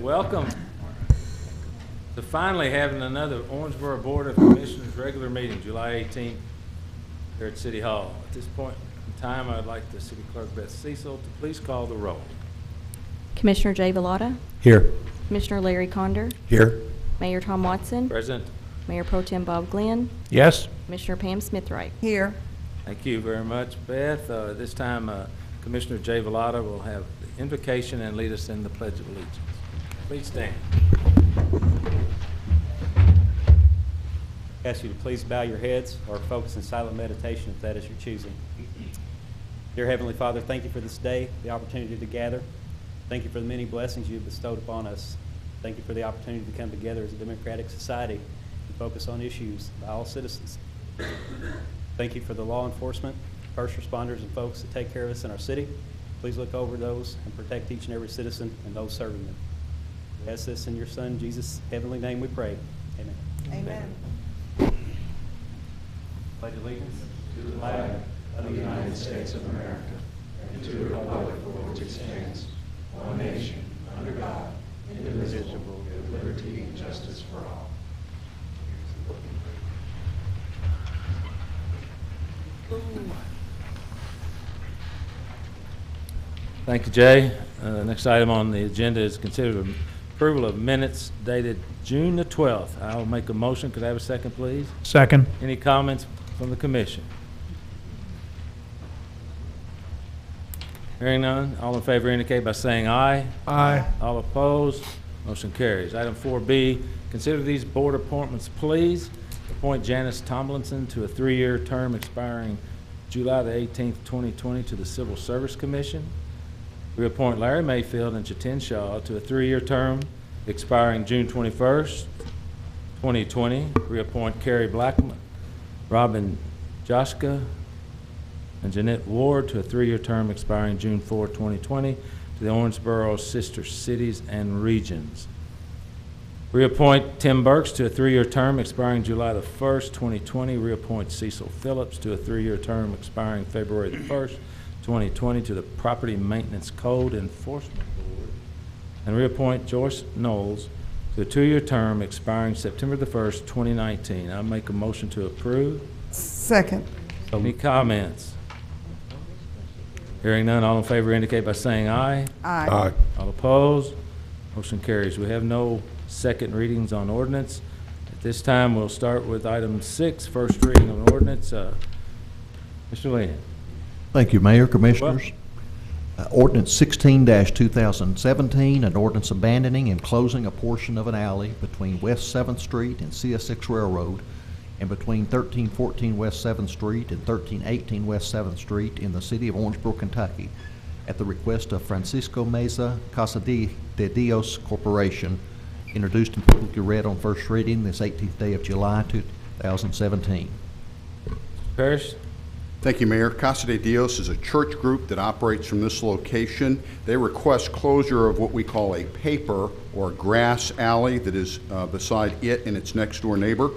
Welcome to finally having another Owensboro Board of Commissioners regular meeting, July 18th, here at City Hall. At this point in time, I'd like the City Clerk, Beth Cecil, to please call the roll. Commissioner Jay Villada. Here. Commissioner Larry Conder. Here. Mayor Tom Watson. Present. Mayor Pro Tem Bob Glenn. Yes. Commissioner Pam Smithwright. Here. Thank you very much, Beth. At this time, Commissioner Jay Villada will have the invocation and lead us in the Pledge of Allegiance. Please stand. I ask you to please bow your heads or focus in silent meditation if that is your choosing. Dear Heavenly Father, thank you for this day, the opportunity to gather. Thank you for the many blessings you have bestowed upon us. Thank you for the opportunity to come together as a democratic society and focus on issues by all citizens. Thank you for the law enforcement, first responders, and folks that take care of us in our city. Please look over those and protect each and every citizen and those serving them. We ask this in your Son, Jesus' heavenly name we pray. Amen. Amen. Pledge allegiance to the flag of the United States of America and to the republic for which it stands, one nation, under God, indivisible, with liberty and justice for all. Thank you, Jay. Next item on the agenda is considered approval of minutes dated June the 12th. I'll make a motion. Could I have a second, please? Second. Any comments from the commission? Hearing none, all in favor indicate by saying aye. Aye. All opposed, motion carries. Item 4B, consider these board appointments, please. Appoint Janice Tomlinson to a 3-year term expiring July the 18th, 2020 to the Civil Service Commission. Reappoint Larry Mayfield and Jatin Shaw to a 3-year term expiring June 21st, 2020. Reappoint Carrie Blackman, Robin Joshka, and Jeanette Ward to a 3-year term expiring June 4, 2020 to the Owensboro Sister Cities and Regions. Reappoint Tim Burks to a 3-year term expiring July the 1st, 2020. Reappoint Cecil Phillips to a 3-year term expiring February the 1st, 2020 to the Property Maintenance Code Enforcement Board. And reappoint Joyce Knowles to a 2-year term expiring September the 1st, 2019. I make a motion to approve. Second. Any comments? Hearing none, all in favor indicate by saying aye. Aye. Aye. All opposed? Motion carries. We have no second readings on ordinance. At this time, we'll start with item 6, first reading of an ordinance. Mr. Lynn. Thank you, Mayor, Commissioners. Ordinance 16-2017, an ordinance abandoning and closing a portion of an alley between West 7th Street and CS6 Railroad and between 1314 West 7th Street and 1318 West 7th Street in the city of Owensboro, Kentucky, at the request of Francisco Meza Casa de Dios Corporation, introduced and publicly read on first reading this 18th day of July 2017. Parrish. Thank you, Mayor. Casa de Dios is a church group that operates from this location. They request closure of what we call a paper or grass alley that is beside it and its next door neighbor.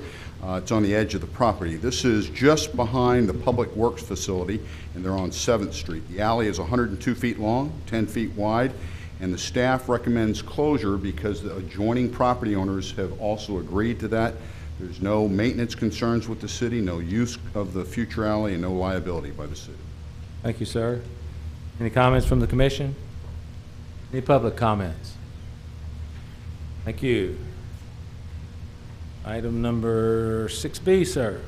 It's on the edge of the property. This is just behind the Public Works facility, and they're on 7th Street. The alley is 102 feet long, 10 feet wide, and the staff recommends closure because the adjoining property owners have also agreed to that. There's no maintenance concerns with the city, no use of the future alley, and no liability by the city. Thank you, sir. Any comments from the commission? Any public comments? Thank you. Item number 6B, sir.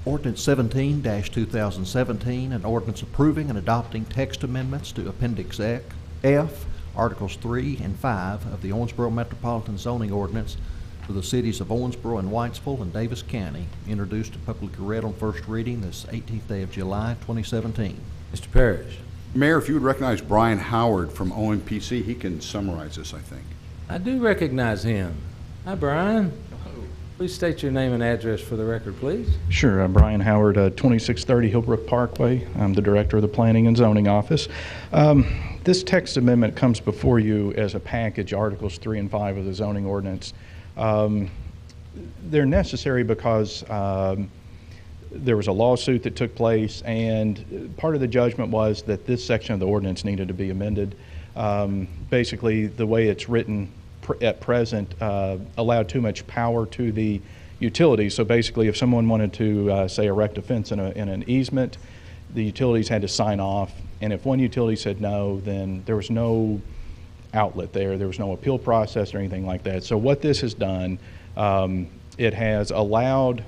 Ordinance 17-2017, an ordinance approving and adopting text amendments to Appendix F, Articles 3 and 5 of the Owensboro Metropolitan Zoning Ordinance for the cities of Owensboro and Whitesville and Davis County, introduced and publicly read on first reading this 18th day of July, 2017. Mr. Parrish. Mayor, if you would recognize Brian Howard from OMPC, he can summarize this, I think. I do recognize him. Hi, Brian. Please state your name and address for the record, please. Sure. Brian Howard, 2630 Hillbrook Parkway. I'm the director of the Planning and Zoning Office. This text amendment comes before you as a package, Articles 3 and 5 of the zoning ordinance. They're necessary because there was a lawsuit that took place, and part of the judgment was that this section of the ordinance needed to be amended. Basically, the way it's written at present allowed too much power to the utilities. So basically, if someone wanted to, say, erect a fence in an easement, the utilities had to sign off, and if one utility said no, then there was no outlet there. There was no appeal process or anything like that. So what this has done, it has allowed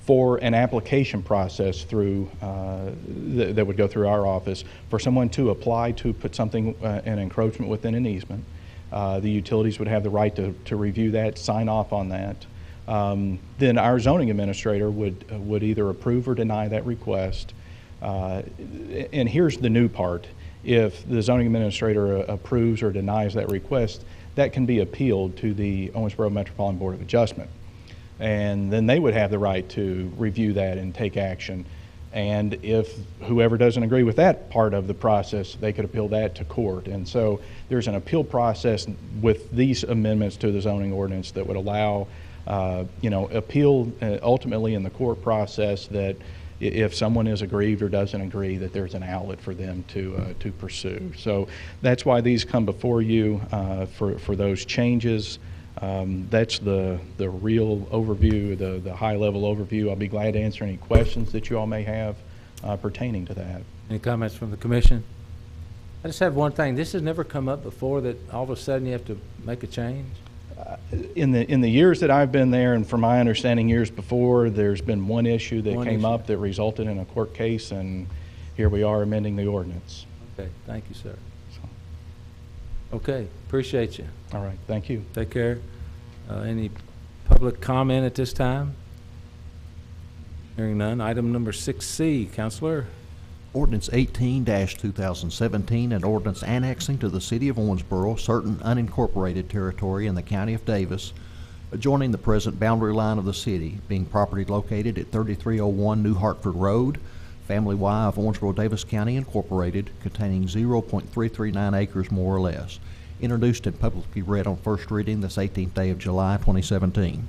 for an application process through that would go through our office for someone to apply to put something, an encroachment within an easement. The utilities would have the right to review that, sign off on that. Then our zoning administrator would either approve or deny that request. And here's the new part. If the zoning administrator approves or denies that request, that can be appealed to the Owensboro Metropolitan Board of Adjustment. And then they would have the right to review that and take action. And if whoever doesn't agree with that part of the process, they could appeal that to court. And so there's an appeal process with these amendments to the zoning ordinance that would allow, appeal ultimately in the court process, that if someone is aggrieved or doesn't agree, that there's an outlet for them to pursue. So that's why these come before you for those changes. That's the real overview, the high-level overview. I'll be glad to answer any questions that you all may have pertaining to that. Any comments from the commission? I just have one thing. This has never come up before, that all of a sudden you have to make a change? In the years that I've been there, and from my understanding years before, there's been one issue that came up that resulted in a court case, and here we are amending the ordinance. Okay, thank you, sir. Okay, appreciate you. All right, thank you. Take care. Any public comment at this time? Hearing none. Item number 6C, Counselor. Ordinance 18-2017, an ordinance annexing to the city of Owensboro certain unincorporated territory in the county of Davis, adjoining the present boundary line of the city, being property located at 3301 New Hartford Road, Family Y of Owensboro, Davis County Incorporated, containing 0.339 acres more or less. Introduced and publicly read on first reading this 18th day of July, 2017.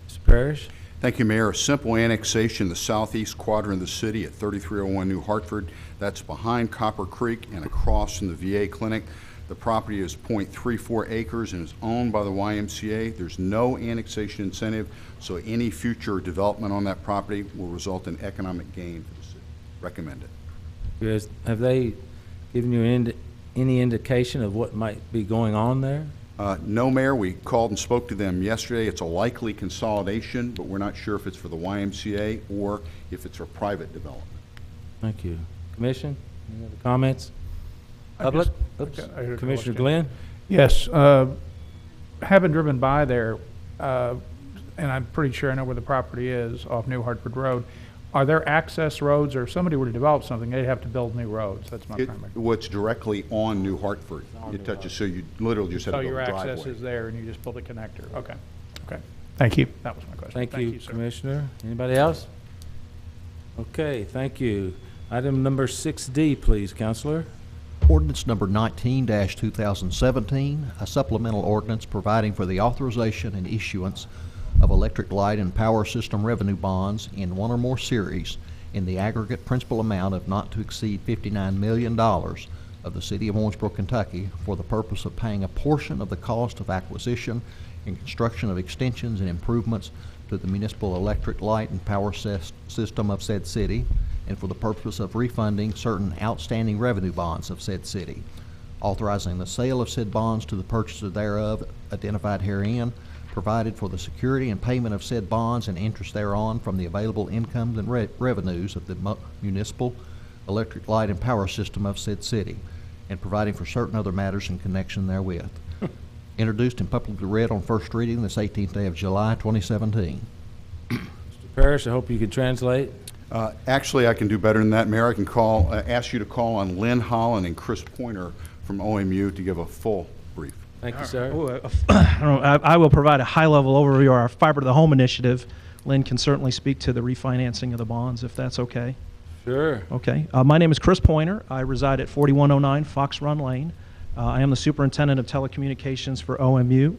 Mr. Parrish. Thank you, Mayor. A simple annexation, the southeast quadrant of the city at 3301 New Hartford. That's behind Copper Creek and across from the VA clinic. The property is 0.34 acres and is owned by the YMCA. There's no annexation incentive, so any future development on that property will result in economic gain for the city. Recommend it. Have they given you any indication of what might be going on there? No, Mayor. We called and spoke to them yesterday. It's a likely consolidation, but we're not sure if it's for the YMCA or if it's for private development. Thank you. Commission, any other comments? Public? Oops. Commissioner Glenn? Yes. Having driven by there, and I'm pretty sure I know where the property is off New Hartford Road, are there access roads, or if somebody were to develop something, they'd have to build new roads? That's my primary. What's directly on New Hartford. It touches, so you literally just have So to build your a driveway. access is there, and you just build a connector. Okay. Okay. Thank you. That was my question. Thank you, sir. Commissioner. Anybody else? Okay, thank you. Item number 6D, please, Counselor. Ordinance number 19-2017, a supplemental ordinance providing for the authorization and issuance of electric light and power system revenue bonds in one or more series in the aggregate principal amount of not to exceed $59 million of the city of Owensboro, Kentucky, for the purpose of paying a portion of the cost of acquisition and construction of extensions and improvements to the municipal electric light and power system of said city, and for the purpose of refunding certain outstanding revenue bonds of said city, authorizing the sale of said bonds to the purchaser thereof identified herein, provided for the security and payment of said bonds and interest thereon from the available incomes and revenues of the municipal electric light and power system of said city, and providing for certain other matters in connection therewith. Introduced and publicly read on first reading this 18th day of July, 2017. Mr. Parrish, I hope you can translate. Actually, I can do better than that, Mayor. I can ask you to call on Lynn Holland and Chris Pointer from OMU to give a full brief. Thank you, sir. I will provide a high-level overview of our Fiber to the Home initiative. Lynn can certainly speak to the refinancing of the bonds, if that's okay. Sure. Okay. My name is Chris Pointer. I reside at 4109 Fox Run Lane. I am the superintendent of telecommunications for OMU.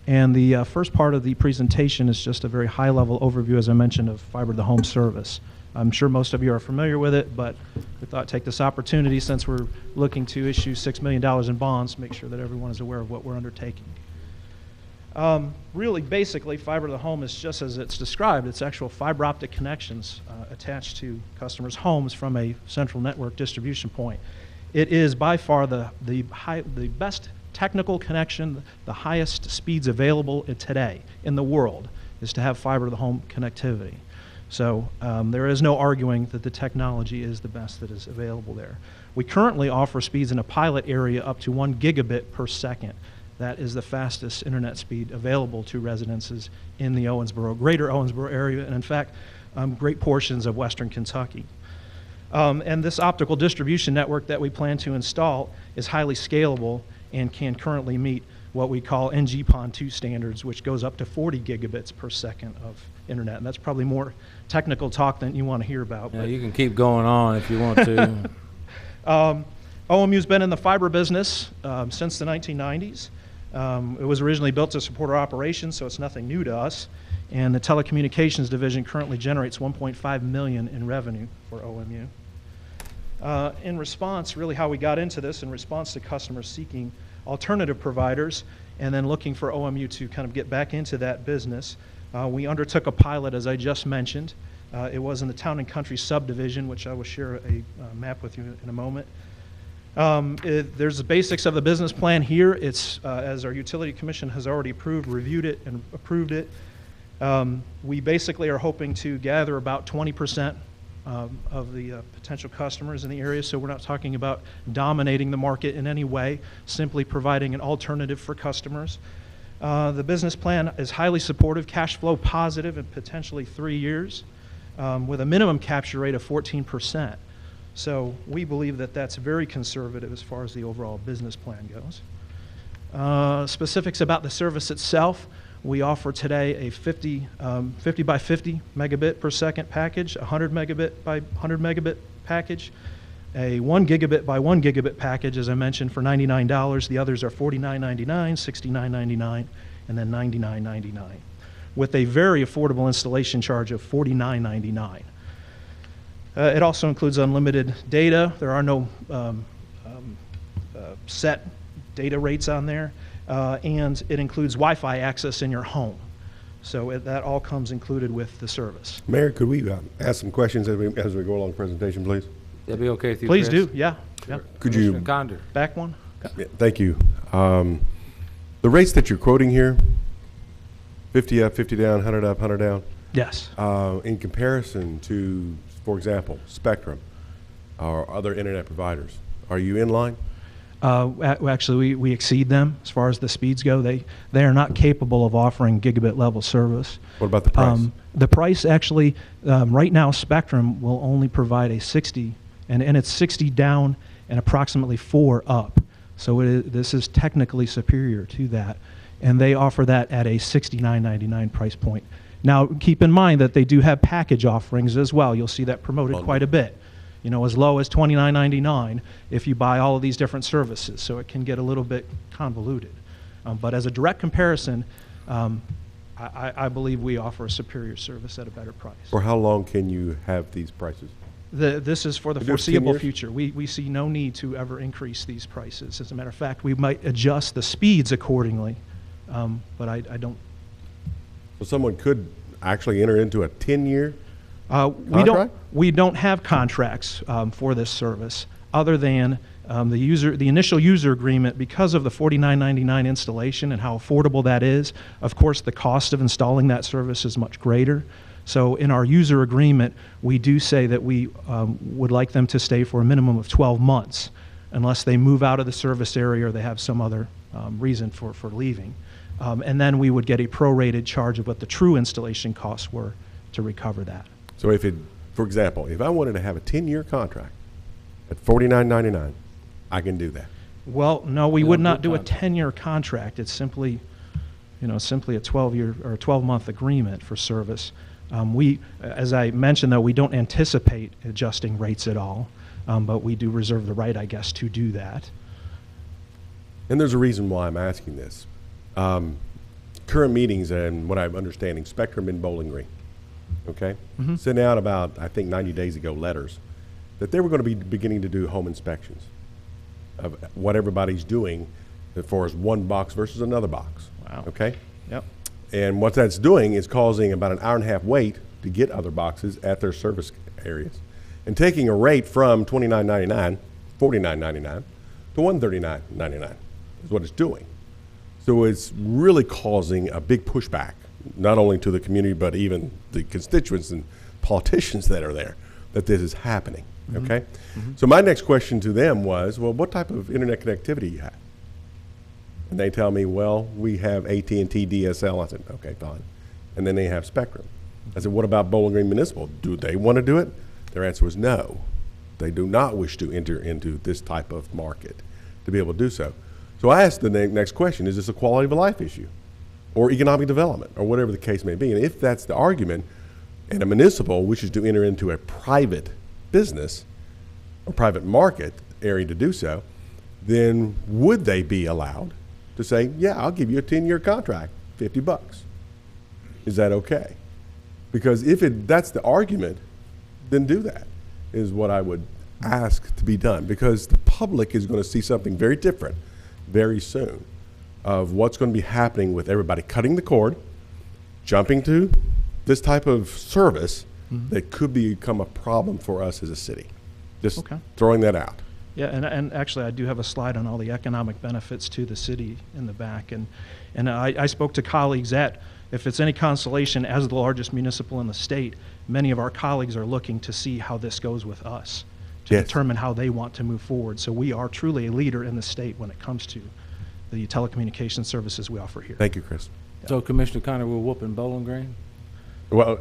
And the first part of the presentation is just a very high-level overview, as I mentioned, of fiber to the home service. I'm sure most of you are familiar with it, but we thought take this opportunity, since we're looking to issue $6 million in bonds, make sure that everyone is aware of what we're undertaking. Really, basically, fiber to the home is just as it's described. It's actual fiber optic connections attached to customers' homes from a central network distribution point. It is by far the best technical connection, the highest speeds available today in the world is to have fiber to the home connectivity. So there is no arguing that the technology is the best that is available there. We currently offer speeds in a pilot area up to 1 gigabit per second. That is the fastest internet speed available to residences in the greater Owensboro area, and in fact, great portions of western Kentucky. And this optical distribution network that we plan to install is highly scalable and can currently meet what we call NG-PON 2 standards, which goes up to 40 gigabits per second of internet. And that's probably more technical talk than you want to hear about. Yeah, you can keep going on if you want to. OMU's been in the fiber business since the 1990s. It was originally built to support our operations, so it's nothing new to us. And the telecommunications division currently generates $1.5 million in revenue for OMU. In response, really how we got into this, in response to customers seeking alternative providers and then looking for OMU to kind of get back into that business, we undertook a pilot, as I just mentioned. It was in the Town and Country subdivision, which I will share a map with you in a moment. There's the basics of the business plan here. It's, as our Utility Commission has already approved, reviewed it, and approved it. We basically are hoping to gather about 20% of the potential customers in the area, so we're not talking about dominating the market in any way, simply providing an alternative for customers. The business plan is highly supportive, cash flow positive in potentially 3 years, with a minimum capture rate of 14%. So we believe that that's very conservative as far as the overall business plan goes. Specifics about the service itself: we offer today a 50 by 50 megabit per second package, 100 megabit by 100 megabit package, a 1 gigabit by 1 gigabit package, as I mentioned, for $99. The others are $49.99, $69.99, and then $99.99, with a very affordable installation charge of $49.99. It also includes unlimited data. There are no set data rates on there. And it includes Wi-Fi access in your home. So that all comes included with the service. Mayor, could we ask some questions as we go along the presentation, please? That'd be okay with you, Please Chris? do, yeah. Yeah. Could you? Commissioner Condor. Back one? Yeah, thank you. The rates that you're quoting here, 50 up, 50 down, 100 up, 100 down, Yes. in comparison to, for example, Spectrum or other internet providers, are you in line? Actually, we exceed them as far as the speeds go. They are not capable of offering gigabit level service. What about the price? The price actually, right now, Spectrum will only provide a 60, and it's 60 down and approximately 4 up. So this is technically superior to that. And they offer that at a $69.99 price point. Now, keep in mind that they do have package offerings as well. You'll see that promoted quite a bit. You know, as low as $29.99 if you buy all of these different services. So it can get a little bit convoluted. But as a direct comparison, I believe we offer a superior service at a better price. For how long can you have these prices? This is for the Is it 10 foreseeable years? future. We see no need to ever increase these prices. As a matter of fact, we might adjust the speeds accordingly, but I don't. So someone could actually enter into a 10-year contract? We don't have contracts for this service other than the initial user agreement. Because of the $49.99 installation and how affordable that is, of course the cost of installing that service is much greater. So in our user agreement, we do say that we would like them to stay for a minimum of 12 months unless they move out of the service area or they have some other reason for leaving. And then we would get a prorated charge of what the true installation costs were to recover that. So if it, for example, if I wanted to have a 10-year contract at $49.99, I can do that. Well, no, we would not do a 10-year contract. It's simply, simply a 12-year or 12-month agreement for service. As I mentioned, though, we don't anticipate adjusting rates at all, but we do reserve the right, I guess, to do that. And there's a reason why I'm asking this. current meetings and what I'm understanding, Spectrum in Bowling Green, okay? Sent out about, I think 90 days ago, letters that they were going to be beginning to do home inspections of what everybody's doing as far as one box versus another box. Wow. Okay? Yep. And what that's doing is causing about an hour and a half wait to get other boxes at their service areas, and taking a rate from $29.99, $49.99 to $139.99 is what it's doing. So it's really causing a big pushback, not only to the community, but even the constituents and politicians that are there, that this is happening, okay? So my next question to them was, well, what type of internet connectivity you have? And they tell me, well, we have AT&T DSL. I said, okay, fine. And then they have Spectrum. I said, what about Bowling Green Municipal? Do they want to do it? Their answer was no. They do not wish to enter into this type of market to be able to do so. So I asked the next question, is this a quality of life issue or economic development or whatever the case may be? And if that's the argument, and a municipal wishes to enter into a private business or private market area to do so, then would they be allowed to say, yeah, I'll give you a 10-year contract, $50? Is that okay? Because if that's the argument, then do that, is what I would ask to be done, because the public is going to see something very different very soon of what's going to be happening with everybody cutting the cord, jumping to this type of service that could become a problem for us as a city. Just throwing that out. Yeah, and actually I do have a slide on all the economic benefits to the city in the back. And I spoke to colleagues that, if it's any consolation, as the largest municipal in the state, many of our colleagues are looking to see how this goes with us, to determine how they want to move forward. So we are truly a leader in the state when it comes to the telecommunications services we offer here. Thank you, Chris. So Commissioner Connor, we're whooping Bowling Green? Well,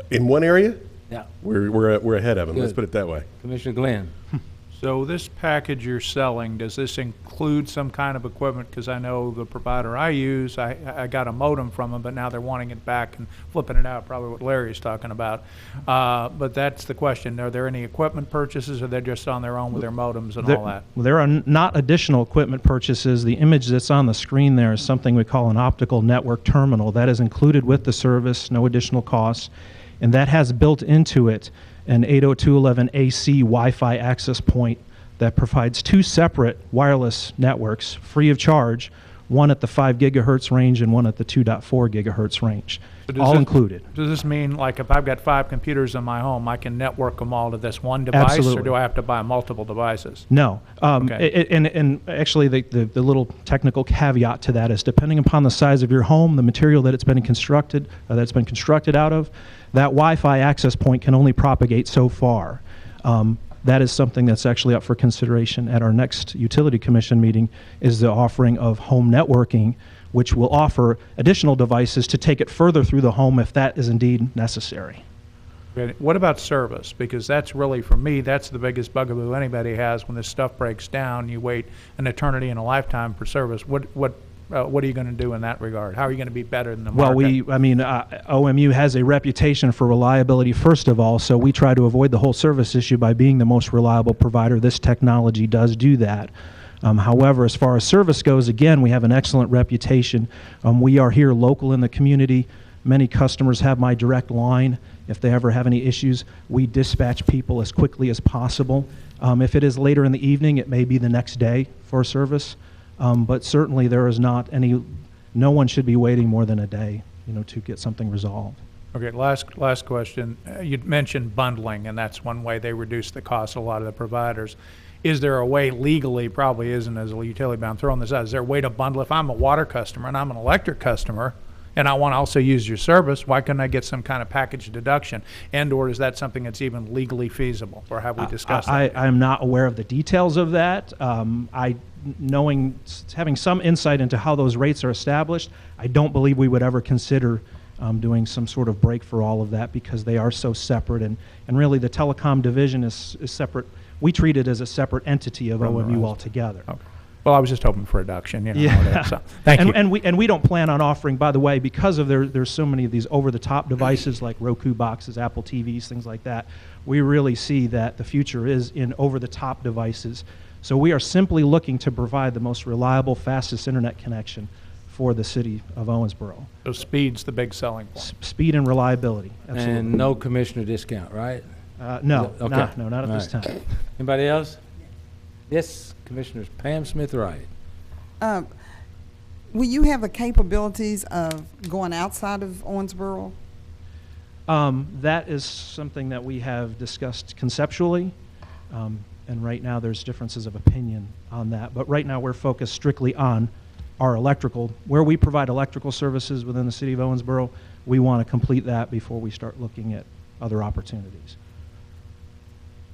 in one area, Yeah. we're ahead of them. Let's Good. put it that way. Commissioner Glenn? So this package you're selling, does this include some kind of equipment? Because I know the provider I use, I got a modem from them, but now they're wanting it back and flipping it out, probably what Larry's talking about. But that's the question. Are there any equipment purchases, or they're just on their own with their modems and all that? There are not additional equipment purchases. The image that's on the screen there is something we call an optical network terminal. That is included with the service, no additional costs, and that has built into it an 802.11ac Wi-Fi access point that provides two separate wireless networks free of charge, one at the 5 gigahertz range and one at the 2.4 gigahertz range, So all included. Does this mean, like, if I've got 5 computers in my home, I can network them all to this one device? Absolutely. Or do I have to buy multiple devices? No. Okay. And actually, the little technical caveat to that is, depending upon the size of your home, the material that it's been constructed out of, that Wi-Fi access point can only propagate so far. That is something that's actually up for consideration at our next Utility Commission meeting, is the offering of home networking, which will offer additional devices to take it further through the home if that is indeed necessary. Okay. What about service? Because that's really, for me, that's the biggest bugaboo anybody has. When this stuff breaks down, you wait an eternity and a lifetime for service. What are you going to do in that regard? How are you going to be better than the market? Well, OMU has a reputation for reliability, first of all, so we try to avoid the whole service issue by being the most reliable provider. This technology does do that. However, as far as service goes, again, we have an excellent reputation. We are here local in the community. Many customers have my direct line. If they ever have any issues, we dispatch people as quickly as possible. If it is later in the evening, it may be the next day for service. But certainly there is no one should be waiting more than a day, to get something resolved. Okay, last question. You mentioned bundling, and that's one way they reduce the cost of a lot of the providers. Is there a way legally, probably isn't as a utility, but I'm throwing this out, is there a way to bundle? If I'm a water customer and I'm an electric customer, and I want to also use your service, why couldn't I get some kind of package deduction? And/or is that something that's even legally feasible, or have we discussed that? I'm not aware of the details of that. Having some insight into how those rates are established, I don't believe we would ever consider doing some sort of break for all of that, because they are so separate, and really the telecom division is separate. We treat it as a separate entity of OMU altogether. Okay. Well, I was just hoping for reduction, Yeah. So, thank you. And we don't plan on offering, by the way, because of there's so many of these over-the-top devices like Roku boxes, Apple TVs, things like that. We really see that the future is in over-the-top devices. So we are simply looking to provide the most reliable, fastest internet connection for the city of Owensboro. So speed's the big selling point. Speed and reliability, absolutely. And no commissioner discount, right? No, Okay. not at All this right. time. Anybody else? Yes, Commissioners Pam Smith Wright. Will you have the capabilities of going outside of Owensboro? That is something that we have discussed conceptually, and right now there's differences of opinion on that. But right now we're focused strictly on our electrical. Where we provide electrical services within the city of Owensboro, we want to complete that before we start looking at other opportunities.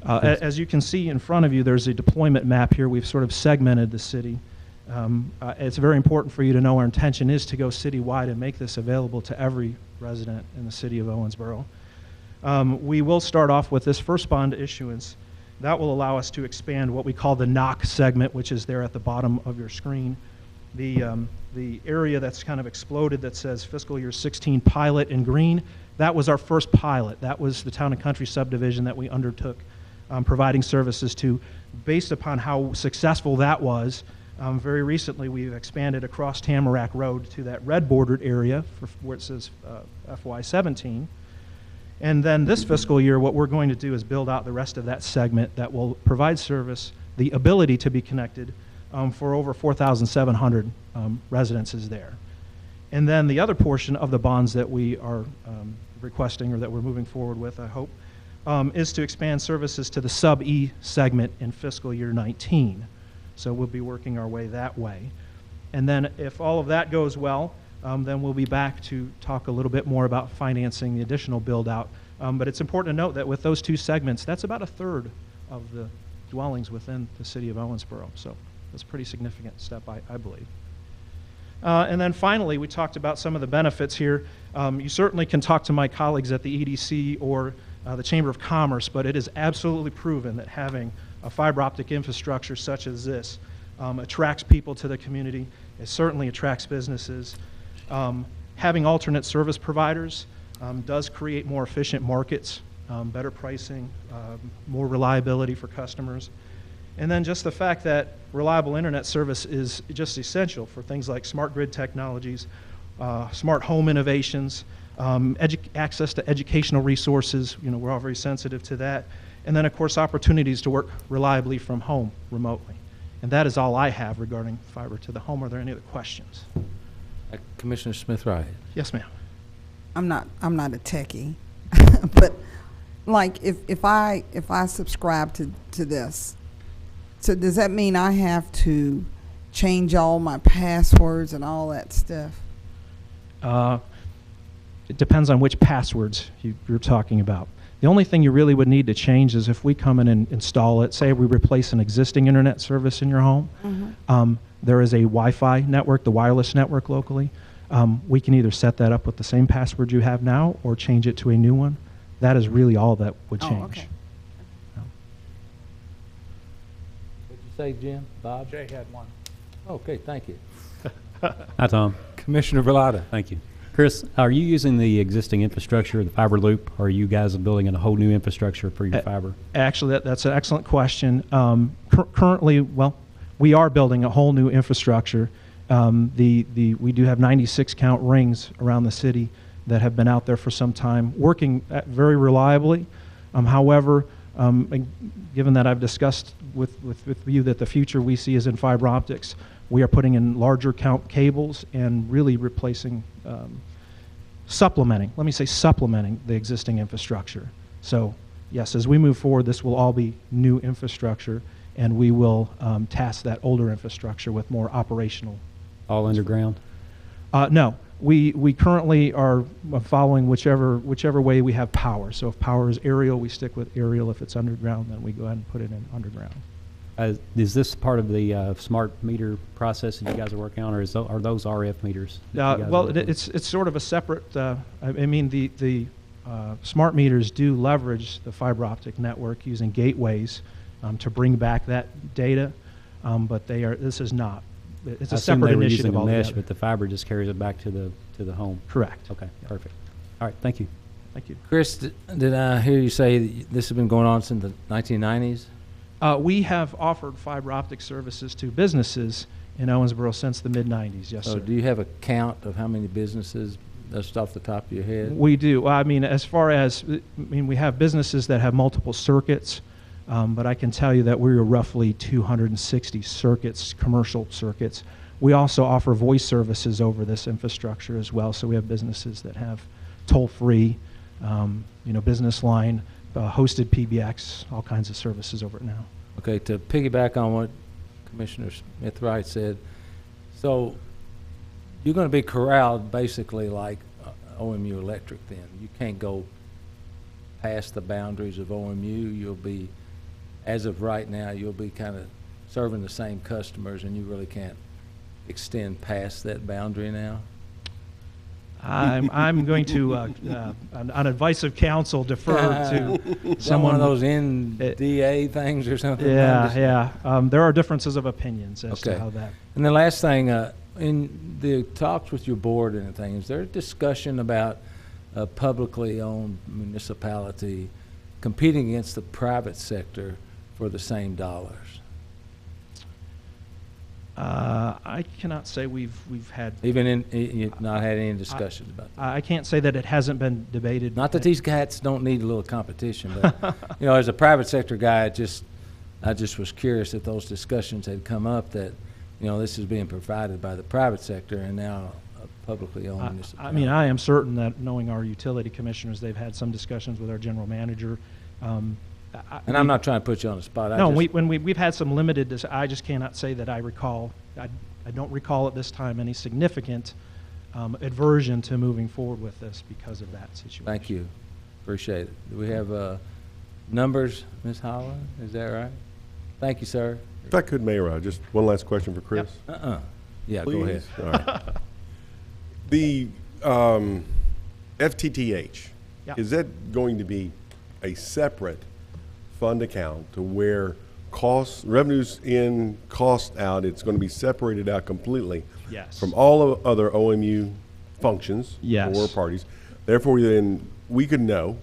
As you can see in front of you, there's a deployment map here. We've sort of segmented the city. It's very important for you to know our intention is to go citywide and make this available to every resident in the city of Owensboro. We will start off with this first bond issuance. That will allow us to expand what we call the NOC segment, which is there at the bottom of your screen. The area that's kind of exploded that says fiscal year 16 pilot in green, that was our first pilot. That was the Town and Country subdivision that we undertook providing services to. Based upon how successful that was, very recently we've expanded across Tamarack Road to that red bordered area where it says FY17. And then this fiscal year, what we're going to do is build out the rest of that segment that will provide service, the ability to be connected for over 4,700 residences there. And then the other portion of the bonds that we are requesting, or that we're moving forward with, I hope, is to expand services to the sub-E segment in fiscal year 19. So we'll be working our way that way. And then if all of that goes well, then we'll be back to talk a little bit more about financing the additional build-out. But it's important to note that with those two segments, that's about a third of the dwellings within the city of Owensboro. So that's a pretty significant step, I believe. And then finally, we talked about some of the benefits here. You certainly can talk to my colleagues at the EDC or the Chamber of Commerce, but it is absolutely proven that having a fiber optic infrastructure such as this attracts people to the community. It certainly attracts businesses. Having alternate service providers does create more efficient markets, better pricing, more reliability for customers. And then just the fact that reliable internet service is just essential for things like smart grid technologies, smart home innovations, access to educational resources. You know, we're all very sensitive to that. And then, of course, opportunities to work reliably from home remotely. And that is all I have regarding fiber to the home. Are there any other questions? Commissioner Smith Wright. Yes, ma'am. I'm not a techie, but like if I subscribe to this, so does that mean I have to change all my passwords and all that stuff? It depends on which passwords you're talking about. The only thing you really would need to change is if we come in and install it, say we replace an existing internet service in your home, there is a Wi-Fi network, the wireless network locally. We can either set that up with the same password you have now or change it to a new one. That is really all that would change. Oh, okay. What'd you say, Jim? Bob? Jay had one. Okay, thank you. Hi, Tom. Commissioner Velada. Thank you. Chris, are you using the existing infrastructure, the fiber loop, or are you guys building in a whole new infrastructure for your fiber? Actually, that's an excellent question. Currently, well, we are building a whole new infrastructure. We do have 96 count rings around the city that have been out there for some time, working very reliably. However, given that I've discussed with you that the future we see is in fiber optics, we are putting in larger count cables and really replacing, supplementing the existing infrastructure. So yes, as we move forward, this will all be new infrastructure, and we will task that older infrastructure with more operational. All underground? No, we currently are following whichever way we have power. So if power is aerial, we stick with aerial. If it's underground, then we go ahead and put it in underground. Is this part of the smart meter process that you guys are working on, or are those RF meters? Well, it's sort of a separate. I mean, the smart meters do leverage the fiber optic network using gateways to bring back that data, but this is not. It's a separate initiative altogether. Mesh, but the fiber just carries it back to the home. Correct. Okay, perfect. All right, thank you. Thank you. Chris, did I hear you say this has been going on since the 1990s? We have offered fiber optic services to businesses in Owensboro since the mid-'90s, yes, So sir. do you have a count of how many businesses, just off the top of your head? We do. I mean, as far as, we have businesses that have multiple circuits, but I can tell you that we're roughly 260 circuits, commercial circuits. We also offer voice services over this infrastructure as well, so we have businesses that have toll-free, business line, hosted PBX, all kinds of services over it now. Okay, to piggyback on what Commissioner Smith-Wright said, so you're going to be corralled basically like OMU Electric then. You can't go past the boundaries of OMU. You'll be, as of right now, you'll be kind of serving the same customers, and you really can't extend past that boundary now? I'm going to, on advice of counsel, defer to Someone someone. of those NDA things or something? Yeah. There are differences of opinions as to Okay. how that. And the last thing, in the talks with your board and things, is there a discussion about a publicly owned municipality competing against the private sector for the same dollars? I cannot say we've had. Even in, you've not had any discussions about that? I can't say that it hasn't been debated. Not that these cats don't need a little competition, but, as a private sector guy, I just was curious if those discussions had come up that, this is being provided by the private sector and now a publicly owned municipality. I mean, I am certain that, knowing our utility commissioners, they've had some discussions with our general manager. And I'm not trying to put you on the spot. No, we've had some limited, I just cannot say that I recall, I don't recall at this time any significant aversion to moving forward with this because of that situation. Thank you. Appreciate it. Do we have numbers, Ms. Holland? Is that right? Thank you, sir. If I could, Mayor, just one last question for Chris. Yeah, Please? go ahead. All right. The FTTH, Yeah. is that going to be a separate fund account to where costs, revenues in, cost out, it's going to be separated out completely Yes. from all of other OMU functions Yes. or parties? Therefore, then we could know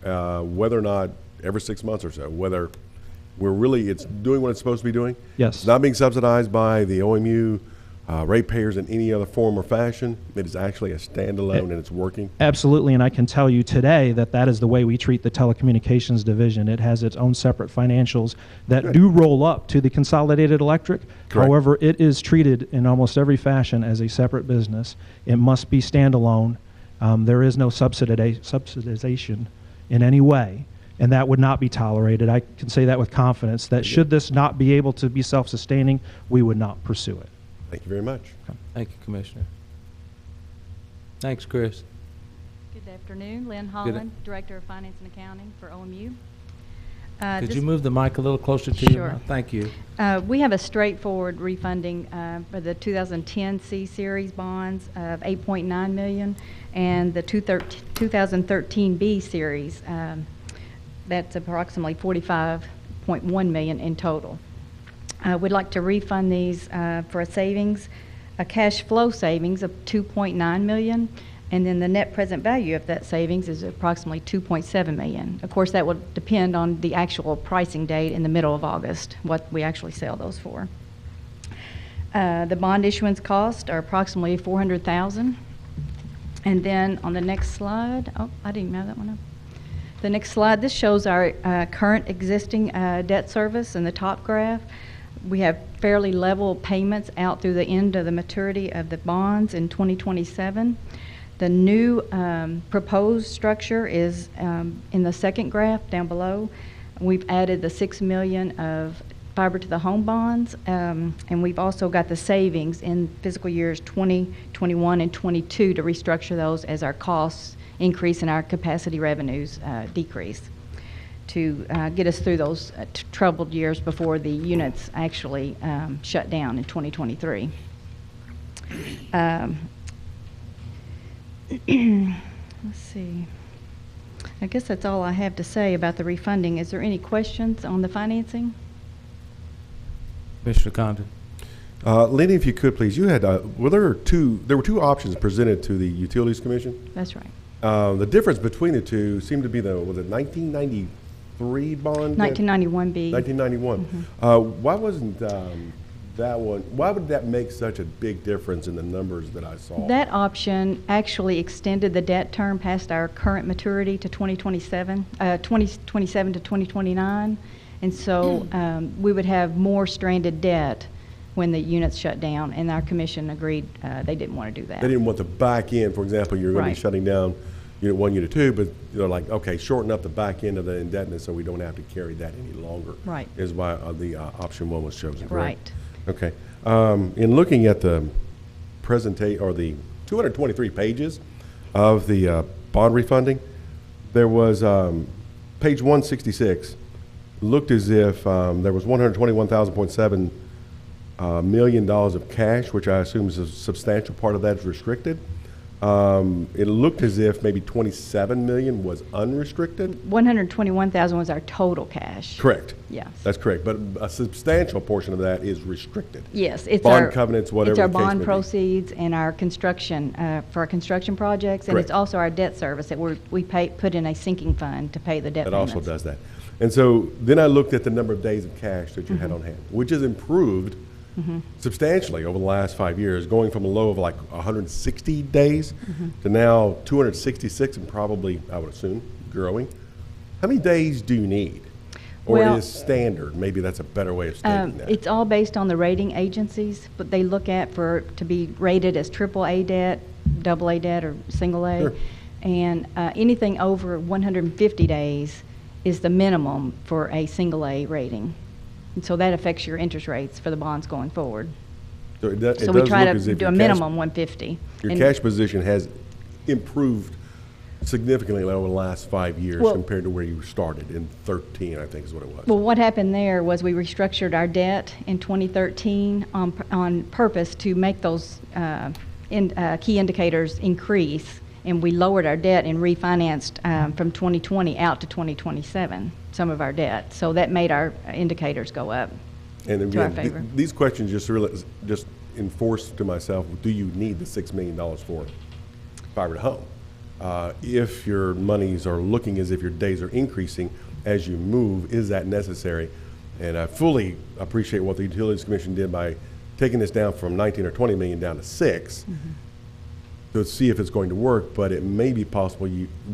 whether or not every 6 months or so, whether it's doing what it's supposed to be doing. Yes. It's not being subsidized by the OMU ratepayers in any other form or fashion. It is actually a standalone and it's working. Absolutely, and I can tell you today that that is the way we treat the telecommunications division. It has its own separate financials that Good. do roll up to the consolidated electric. Correct. However, it is treated in almost every fashion as a separate business. It must be standalone. There is no subsidization in any way, and that would not be tolerated. I can say that with confidence, that should this not be able to be self-sustaining, we would not pursue it. Thank you very much. Thank you, Commissioner. Thanks, Chris. Good afternoon. Lynn Holland, Director of Finance and Accounting for OMU. Could you move the mic a little closer to you? Sure. Thank you. We have a straightforward refunding for the 2010 C-Series bonds of $8.9 million and the 2013 B-Series, that's approximately $45.1 million in total. We'd like to refund these for a savings, a cash flow savings of $2.9 million, and then the net present value of that savings is approximately $2.7 million. Of course, that will depend on the actual pricing date in the middle of August, what we actually sell those for. The bond issuance costs are approximately $400,000. And then on the next slide, oh, I didn't even have that one up. The next slide, this shows our current existing debt service in the top graph. We have fairly level payments out through the end of the maturity of the bonds in 2027. The new proposed structure is in the second graph down below. We've added the $6 million of fiber to the home bonds, and we've also got the savings in fiscal years 20, 21, and 22 to restructure those as our costs increase and our capacity revenues decrease, to get us through those troubled years before the units actually shut down in 2023. Let's see. I guess that's all I have to say about the refunding. Is there any questions on the financing? Commissioner Condon. Lenny, if you could, please, you had, there were two options presented to the Utilities Commission. That's right. The difference between the two seemed to be was it 1993 bond? 1991B. 1991. Mm-hmm. Why wasn't that one, why would that make such a big difference in the numbers that I saw? That option actually extended the debt term past our current maturity to 2027 to 2029. And so we would have more stranded debt when the units shut down, and our commission agreed they didn't want to do that. They didn't want to back in, for example, you're going to Right. be shutting down Unit 1, Unit 2, but they're like, okay, shorten up the back end of the indebtedness so we don't have to carry that any longer. Right. Is why the option 1 was chosen, correct? Right. Okay. In looking at the or the 223 pages of the bond refunding, there was page 166 looked as if there was $121,000.7 million of cash, which I assume is a substantial part of that is restricted. It looked as if maybe 27 million was unrestricted. 121,000 was our total cash. Correct. Yes. That's correct. But a substantial portion of that is restricted. Yes, it's Bond our covenants, whatever It's our the case may bond be. proceeds and our construction for our construction projects, and Correct. it's also our debt service that we put in a sinking fund to pay the debt That payments. also does that. And so then I looked at the number of days of cash that you had on hand, which has improved substantially over the last 5 years, going from a low of like 160 days to now 266 and probably, I would assume, growing. How many days do you need? Or Well, is standard? Maybe that's a better way of stating that. It's all based on the rating agencies, but they look at to be rated as AAA debt, AA debt, or single A. Sure. And anything over 150 days is the minimum for a single A rating. And so that affects your interest rates for the bonds going forward. So it does So we look try as to if do your a cash- minimum 150. Your And- cash position has improved significantly over the last 5 years Well- compared to where you started in 13, I think is what it was. Well, what happened there was we restructured our debt in 2013 on purpose to make those key indicators increase, and we lowered our debt and refinanced from 2020 out to 2027, some of our debt. So that made our indicators go up. And to our again, favor. these questions just enforce to myself, do you need the $6 million for fiber to home? If your monies are looking as if your days are increasing as you move, is that necessary? And I fully appreciate what the Utilities Commission did by taking this down from 19 or 20 million down to 6 to see if it's going to work, but it may be possible,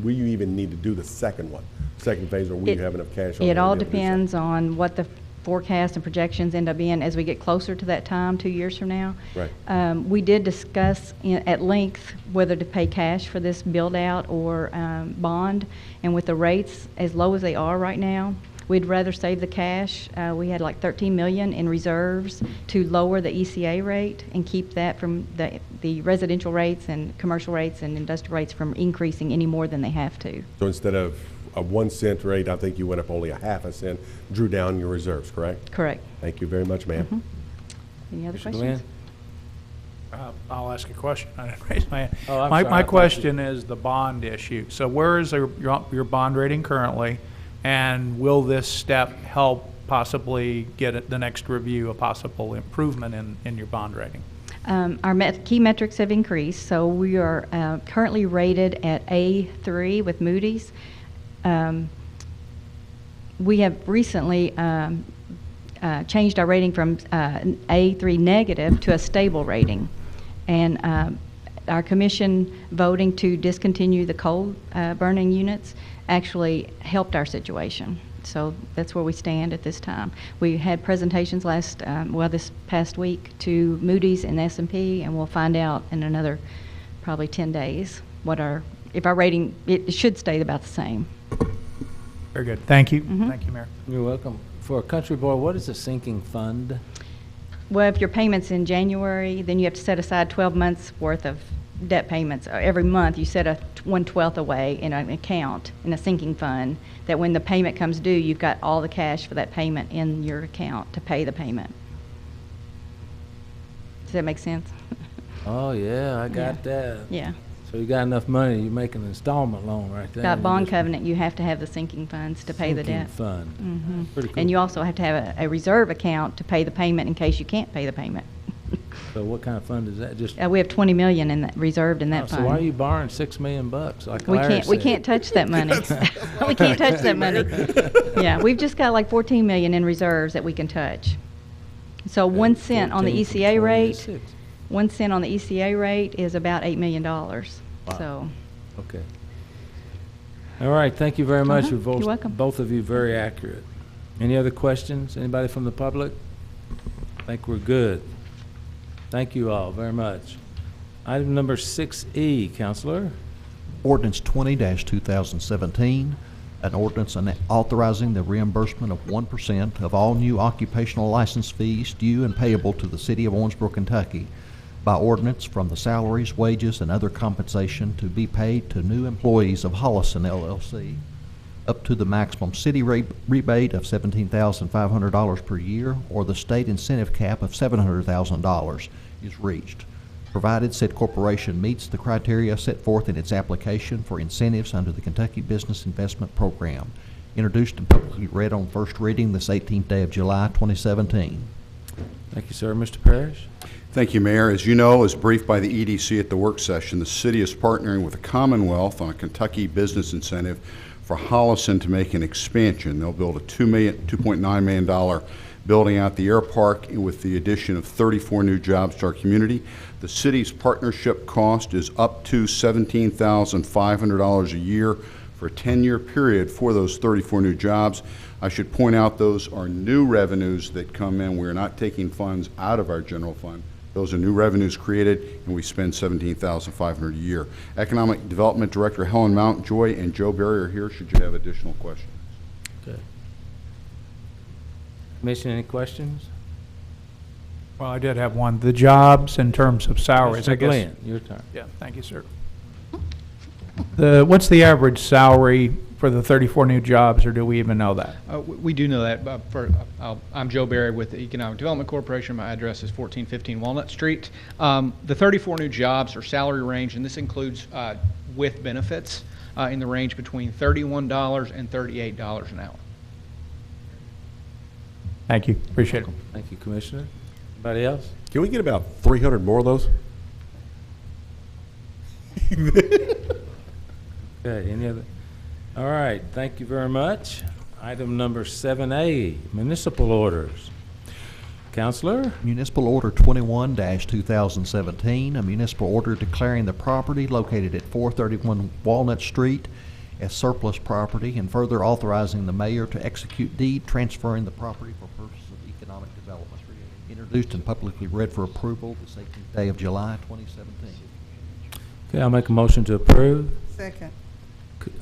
will you even need to do the second phase, or will you have enough cash on hand It to all be able to do so? depends on what the forecasts and projections end up being as we get closer to that time, 2 years from now. Right. We did discuss at length whether to pay cash for this build-out or bond, and with the rates as low as they are right now, we'd rather save the cash. We had like 13 million in reserves to lower the ECA rate and keep that from the residential rates and commercial rates and industrial rates from increasing any more than they have to. So instead of a 1 cent rate, I think you went up only a half a cent, drew down your reserves, correct? Correct. Thank you very much, ma'am. Any other Mr. questions? Glenn? I'll ask a question. I didn't raise my hand. Oh, I'm sorry, I My thought question is the bond issue. So where is your bond rating currently? And will this step help possibly get the next review, a possible improvement in your bond rating? Our key metrics have increased, so we are currently rated at A3 with Moody's. We have recently changed our rating from A3 negative to a stable rating. And our commission voting to discontinue the coal burning units actually helped our situation. So that's where we stand at this time. We had presentations this past week to Moody's and S&P, and we'll find out in another probably 10 days if our rating, it should stay about the same. Very good. Thank you. Thank you, Mayor. You're welcome. For a country boy, what is a sinking fund? Well, if your payment's in January, then you have to set aside 12 months worth of debt payments. Every month, you set 1/12 away in an account, in a sinking fund, that when the payment comes due, you've got all the cash for that payment in your account to pay the payment. Does that make sense? Oh, yeah, I got that. Yeah. So you got enough money, you make an installment loan right there. That You bond just- covenant, you have to have the sinking funds to pay the Sinking debt. fund. Mhm. Pretty cool. And you also have to have a reserve account to pay the payment in case you can't pay the payment. So what kind of fund is that? Just, We have 20 million in that, reserved in that oh, fund. so why are you borrowing $6 million like We Larry can't, said? touch that money. We can't touch that money. Yeah, we've just got like 14 million in reserves that we can touch. So 1 cent on the 14 from ECA 20 to rate, 6. 1 cent on the ECA rate is about $8 million. So, Okay. All right, thank you very much. Uh-huh, You're you're welcome. both of you very accurate. Any other questions? Anybody from the public? I think we're good. Thank you all very much. Item number 6E, Counselor. Ordinance 20-2017, an ordinance authorizing the reimbursement of 1% of all new occupational license fees due and payable to the city of Owensboro, Kentucky by ordinance from the salaries, wages, and other compensation to be paid to new employees of Hollison LLC up to the maximum city rebate of $17,500 per year or the state incentive cap of $700,000 is reached, provided said corporation meets the criteria set forth in its application for incentives under the Kentucky Business Investment Program, introduced and publicly read on first reading this 18th day of July, 2017. Thank you, sir. Mr. Parrish? Thank you, Mayor. As you know, as briefed by the EDC at the work session, the city is partnering with the Commonwealth on a Kentucky business incentive for Hollison to make an expansion. They'll build a $2.9 million building out the air park with the addition of 34 new jobs to our community. The city's partnership cost is up to $17,500 a year for a 10-year period for those 34 new jobs. I should point out those are new revenues that come in. We're not taking funds out of our general fund. Those are new revenues created, and we spend $17,500 a year. Economic Development Director Helen Mountjoy and Joe Berry are here should you have additional questions. Okay. Commission, any questions? Well, I did have one. The jobs in terms of salaries, I Mr. guess. Glenn, your turn. Yeah, thank you, sir. What's the average salary for the 34 new jobs, or do we even know that? We do know that. I'm Joe Berry with the Economic Development Corporation. My address is 1415 Walnut Street. The 34 new jobs are salary range, and this includes with benefits in the range between $31 and $38 an hour. Thank you. Appreciate it. Thank you, Commissioner. Anybody else? Can we get about 300 more of those? Okay, any other? All right, thank you very much. Item number 7A, municipal orders. Counselor? Municipal Order 21-2017, a municipal order declaring the property located at 431 Walnut Street as surplus property and further authorizing the mayor to execute deed transferring the property for purposes of economic development. Introduced and publicly read for approval this 18th day of July, 2017. Okay, I'll make a motion to approve. Second.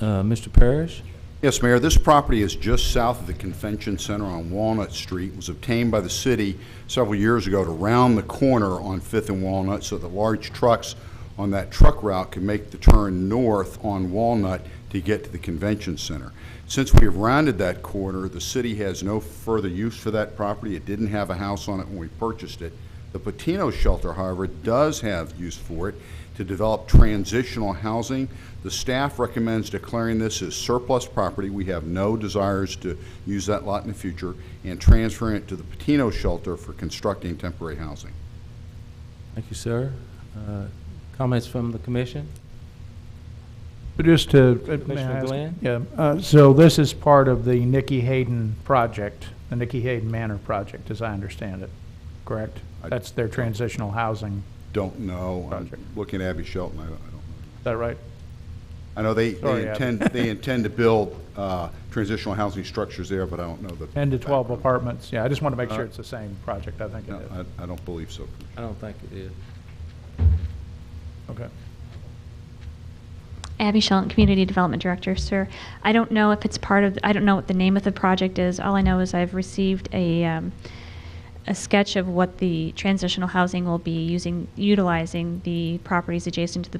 Mr. Parrish? Yes, Mayor, this property is just south of the Convention Center on Walnut Street. It was obtained by the city several years ago to round the corner on 5th and Walnut so that large trucks on that truck route can make the turn north on Walnut to get to the Convention Center. Since we have rounded that corner, the city has no further use for that property. It didn't have a house on it when we purchased it. The Patino shelter, however, does have use for it to develop transitional housing. The staff recommends declaring this as surplus property. We have no desires to use that lot in the future, and transferring it to the Patino shelter for constructing temporary housing. Thank you, sir. Comments from the commission? But just to, may I Commissioner ask- Glenn? Yeah, so this is part of the Nikki Hayden project, the Nikki Hayden Manor project, as I understand it, correct? That's their transitional housing, Don't know. I'm Project. looking at Abby Shelton. I don't know. is that right? I know they Sorry, Abby. intend to build transitional housing structures there, but I don't know the 10 to 12 background. apartments, yeah, I just want to make sure it's the same project, I think it No, is. I don't believe so. I don't think it is. Okay. Abby Shelton, Community Development Director. Sir, I don't know if it's part of, I don't know what the name of the project is. All I know is I've received a sketch of what the transitional housing will be utilizing the properties adjacent to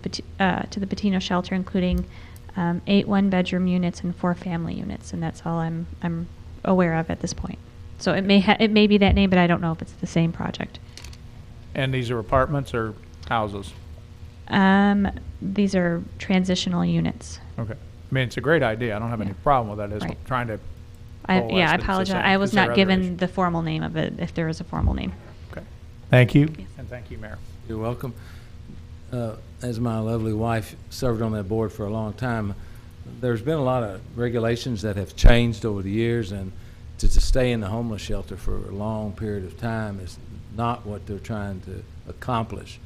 the Patino shelter, including 8 one-bedroom units and 4 family units, and that's all I'm aware of at this point. So it may be that name, but I don't know if it's the same project. And these are apartments or houses? These are transitional units. Okay. I mean, it's a great idea, I don't have any problem with that, Right. it's trying to Yeah, coalesce I that it's the apologize. same. I was Is there not other given issues? the formal name of it, if there is a formal name. Okay. Thank you, Yes. and thank you, Mayor. You're welcome. As my lovely wife served on that board for a long time, there's been a lot of regulations that have changed over the years, and to stay in the homeless shelter for a long period of time is not what they're trying to accomplish.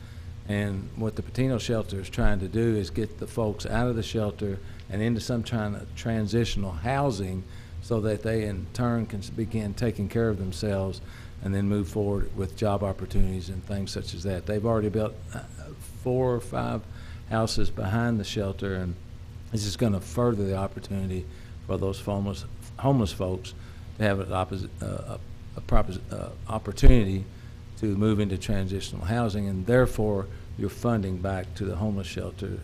And what the Patino shelter is trying to do is get the folks out of the shelter and into some kind of transitional housing so that they in turn can begin taking care of themselves and then move forward with job opportunities and things such as that. They've already built 4 or 5 houses behind the shelter, and this is going to further the opportunity for those homeless folks to have an opportunity to move into transitional housing, and therefore your funding back to the homeless shelter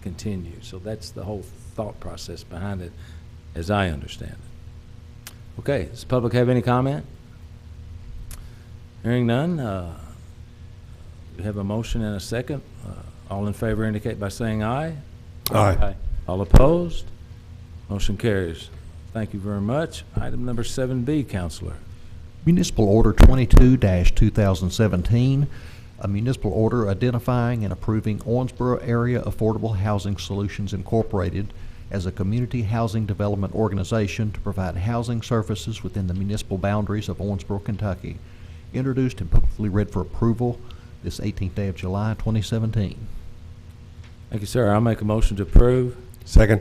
continues. So that's the whole thought process behind it, as I understand it. Okay, does the public have any comment? Hearing none, we have a motion and a second. All in favor indicate by saying aye. Aye. All opposed? Motion carries. Thank you very much. Item number 7B, Counselor. Municipal Order 22-2017, a municipal order identifying and approving Owensboro Area Affordable Housing Solutions Incorporated as a community housing development organization to provide housing services within the municipal boundaries of Owensboro, Kentucky. Introduced and publicly read for approval this 18th day of July, 2017. Thank you, sir. I'll make a motion to approve. Second.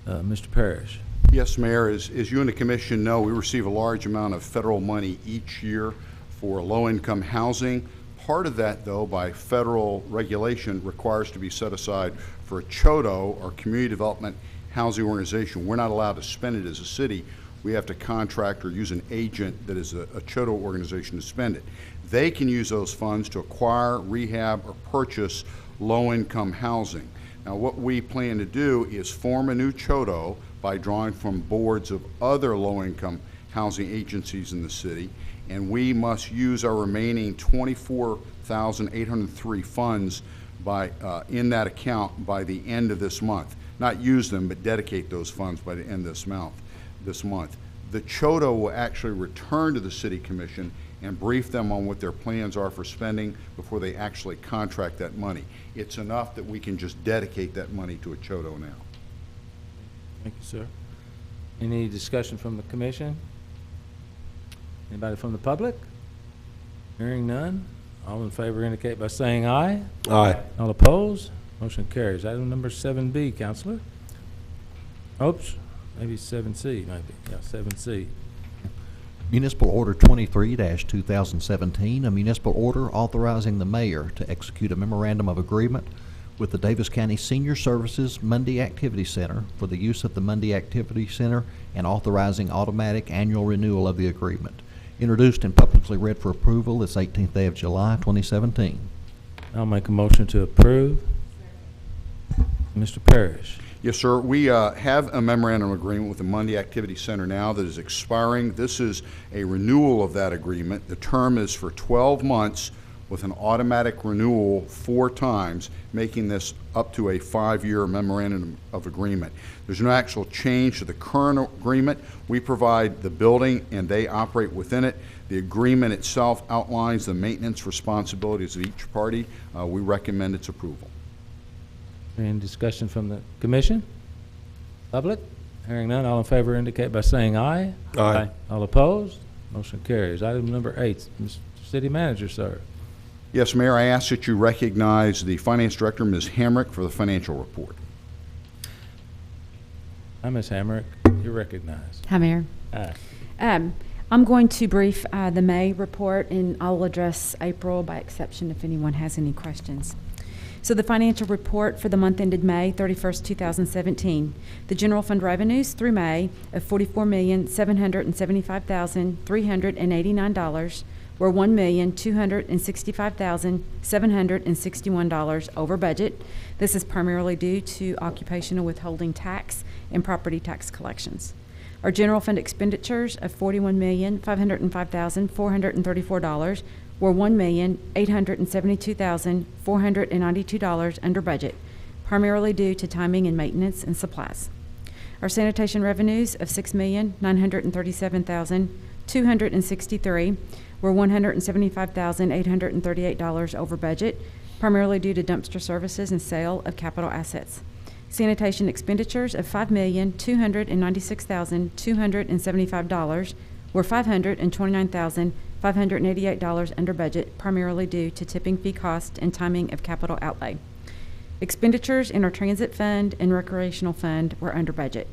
Mr. Parrish. Yes, Mayor, as you and the Commission know, we receive a large amount of federal money each year for low-income housing. Part of that, though, by federal regulation, requires to be set aside for a CHODO, or Community Development Housing Organization. We're not allowed to spend it as a city. We have to contract or use an agent that is a CHODO organization to spend it. They can use those funds to acquire, rehab, or purchase low-income housing. Now, what we plan to do is form a new CHODO by drawing from boards of other low-income housing agencies in the city, and we must use our remaining 24,803 funds in that account by the end of this month. Not use them, but dedicate those funds by the end of this month. The CHODO will actually return to the City Commission and brief them on what their plans are for spending before they actually contract that money. It's enough that we can just dedicate that money to a CHODO now. Thank you, sir. Any discussion from the commission? Anybody from the public? Hearing none. All in favor indicate by saying aye. Aye. All opposed? Motion carries. Item number 7B, Counselor. Oops, maybe 7C, maybe. Yeah, 7C. Municipal Order 23-2017, a municipal order authorizing the mayor to execute a memorandum of agreement with the Davis County Senior Services Monday Activity Center for the use of the Monday Activity Center and authorizing automatic annual renewal of the agreement. Introduced and publicly read for approval this 18th day of July, 2017. I'll make a motion to approve. Mr. Parrish. Yes, sir. We have a memorandum of agreement with the Monday Activity Center now that is expiring. This is a renewal of that agreement. The term is for 12 months with an automatic renewal 4 times, making this up to a 5-year memorandum of agreement. There's no actual change to the current agreement. We provide the building and they operate within it. The agreement itself outlines the maintenance responsibilities of each party. We recommend its approval. Any discussion from the commission? Public? Hearing none, all in favor indicate by saying aye. Aye. All opposed? Motion carries. Item number 8, Mr. City Manager, sir. Yes, Mayor, I ask that you recognize the Finance Director, Ms. Hamrick, for the financial report. Hi, Ms. Hamrick. You're recognized. Hi, Mayor. Aye. I'm going to brief the May report, and I'll address April by exception if anyone has any questions. So the financial report for the month ended May 31st, 2017. The general fund revenues through May of $44,775,389 were $1,265,761 over budget. This is primarily due to occupational withholding tax and property tax collections. Our general fund expenditures of $41,505,434 were $1,872,492 under budget, primarily due to timing and maintenance and supplies. Our sanitation revenues of $6,937,263 were $175,838 over budget, primarily due to dumpster services and sale of capital assets. Sanitation expenditures of $5,296,275 were $529,588 under budget, primarily due to tipping fee cost and timing of capital outlay. Expenditures in our transit fund and recreational fund were under budget.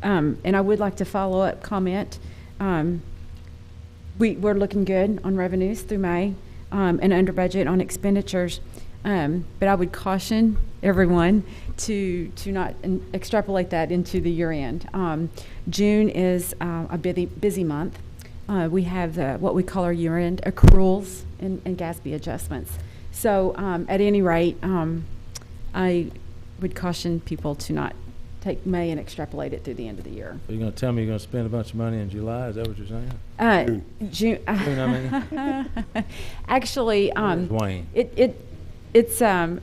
And I would like to follow up comment. We're looking good on revenues through May, and under budget on expenditures. But I would caution everyone to not extrapolate that into the year end. June is a busy month. We have what we call our year end accruals and GASB adjustments. So at any rate, I would caution people to not take May and extrapolate it through the end of the year. So you're going to tell me you're going to spend a bunch of money in July? Is that what you're saying? June. June, I mean. Actually, Wayne. it's our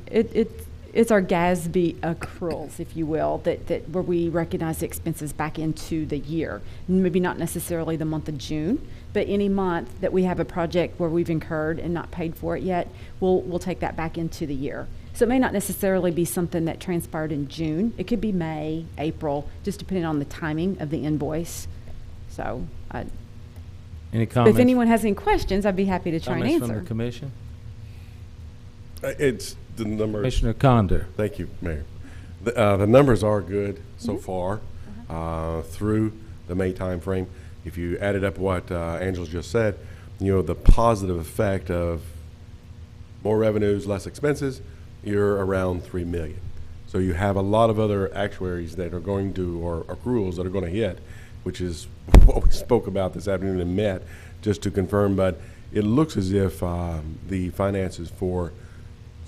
GASB accruals, if you will, that where we recognize the expenses back into the year. Maybe not necessarily the month of June, but any month that we have a project where we've incurred and not paid for it yet, we'll take that back into the year. So it may not necessarily be something that transpired in June. It could be May, April, just depending on the timing of the invoice. So, any comments? If anyone has any questions, I'd be happy to try and answer. Comments from the commission? It's the numbers. Commissioner Condor. Thank you, Mayor. The numbers are good so far through the May timeframe. If you added up what Angela just said, the positive effect of more revenues, less expenses, you're around $3 million. So you have a lot of other actuaries that are going to, or accruals that are going to hit, which is what we spoke about this afternoon and met just to confirm. But it looks as if the finances for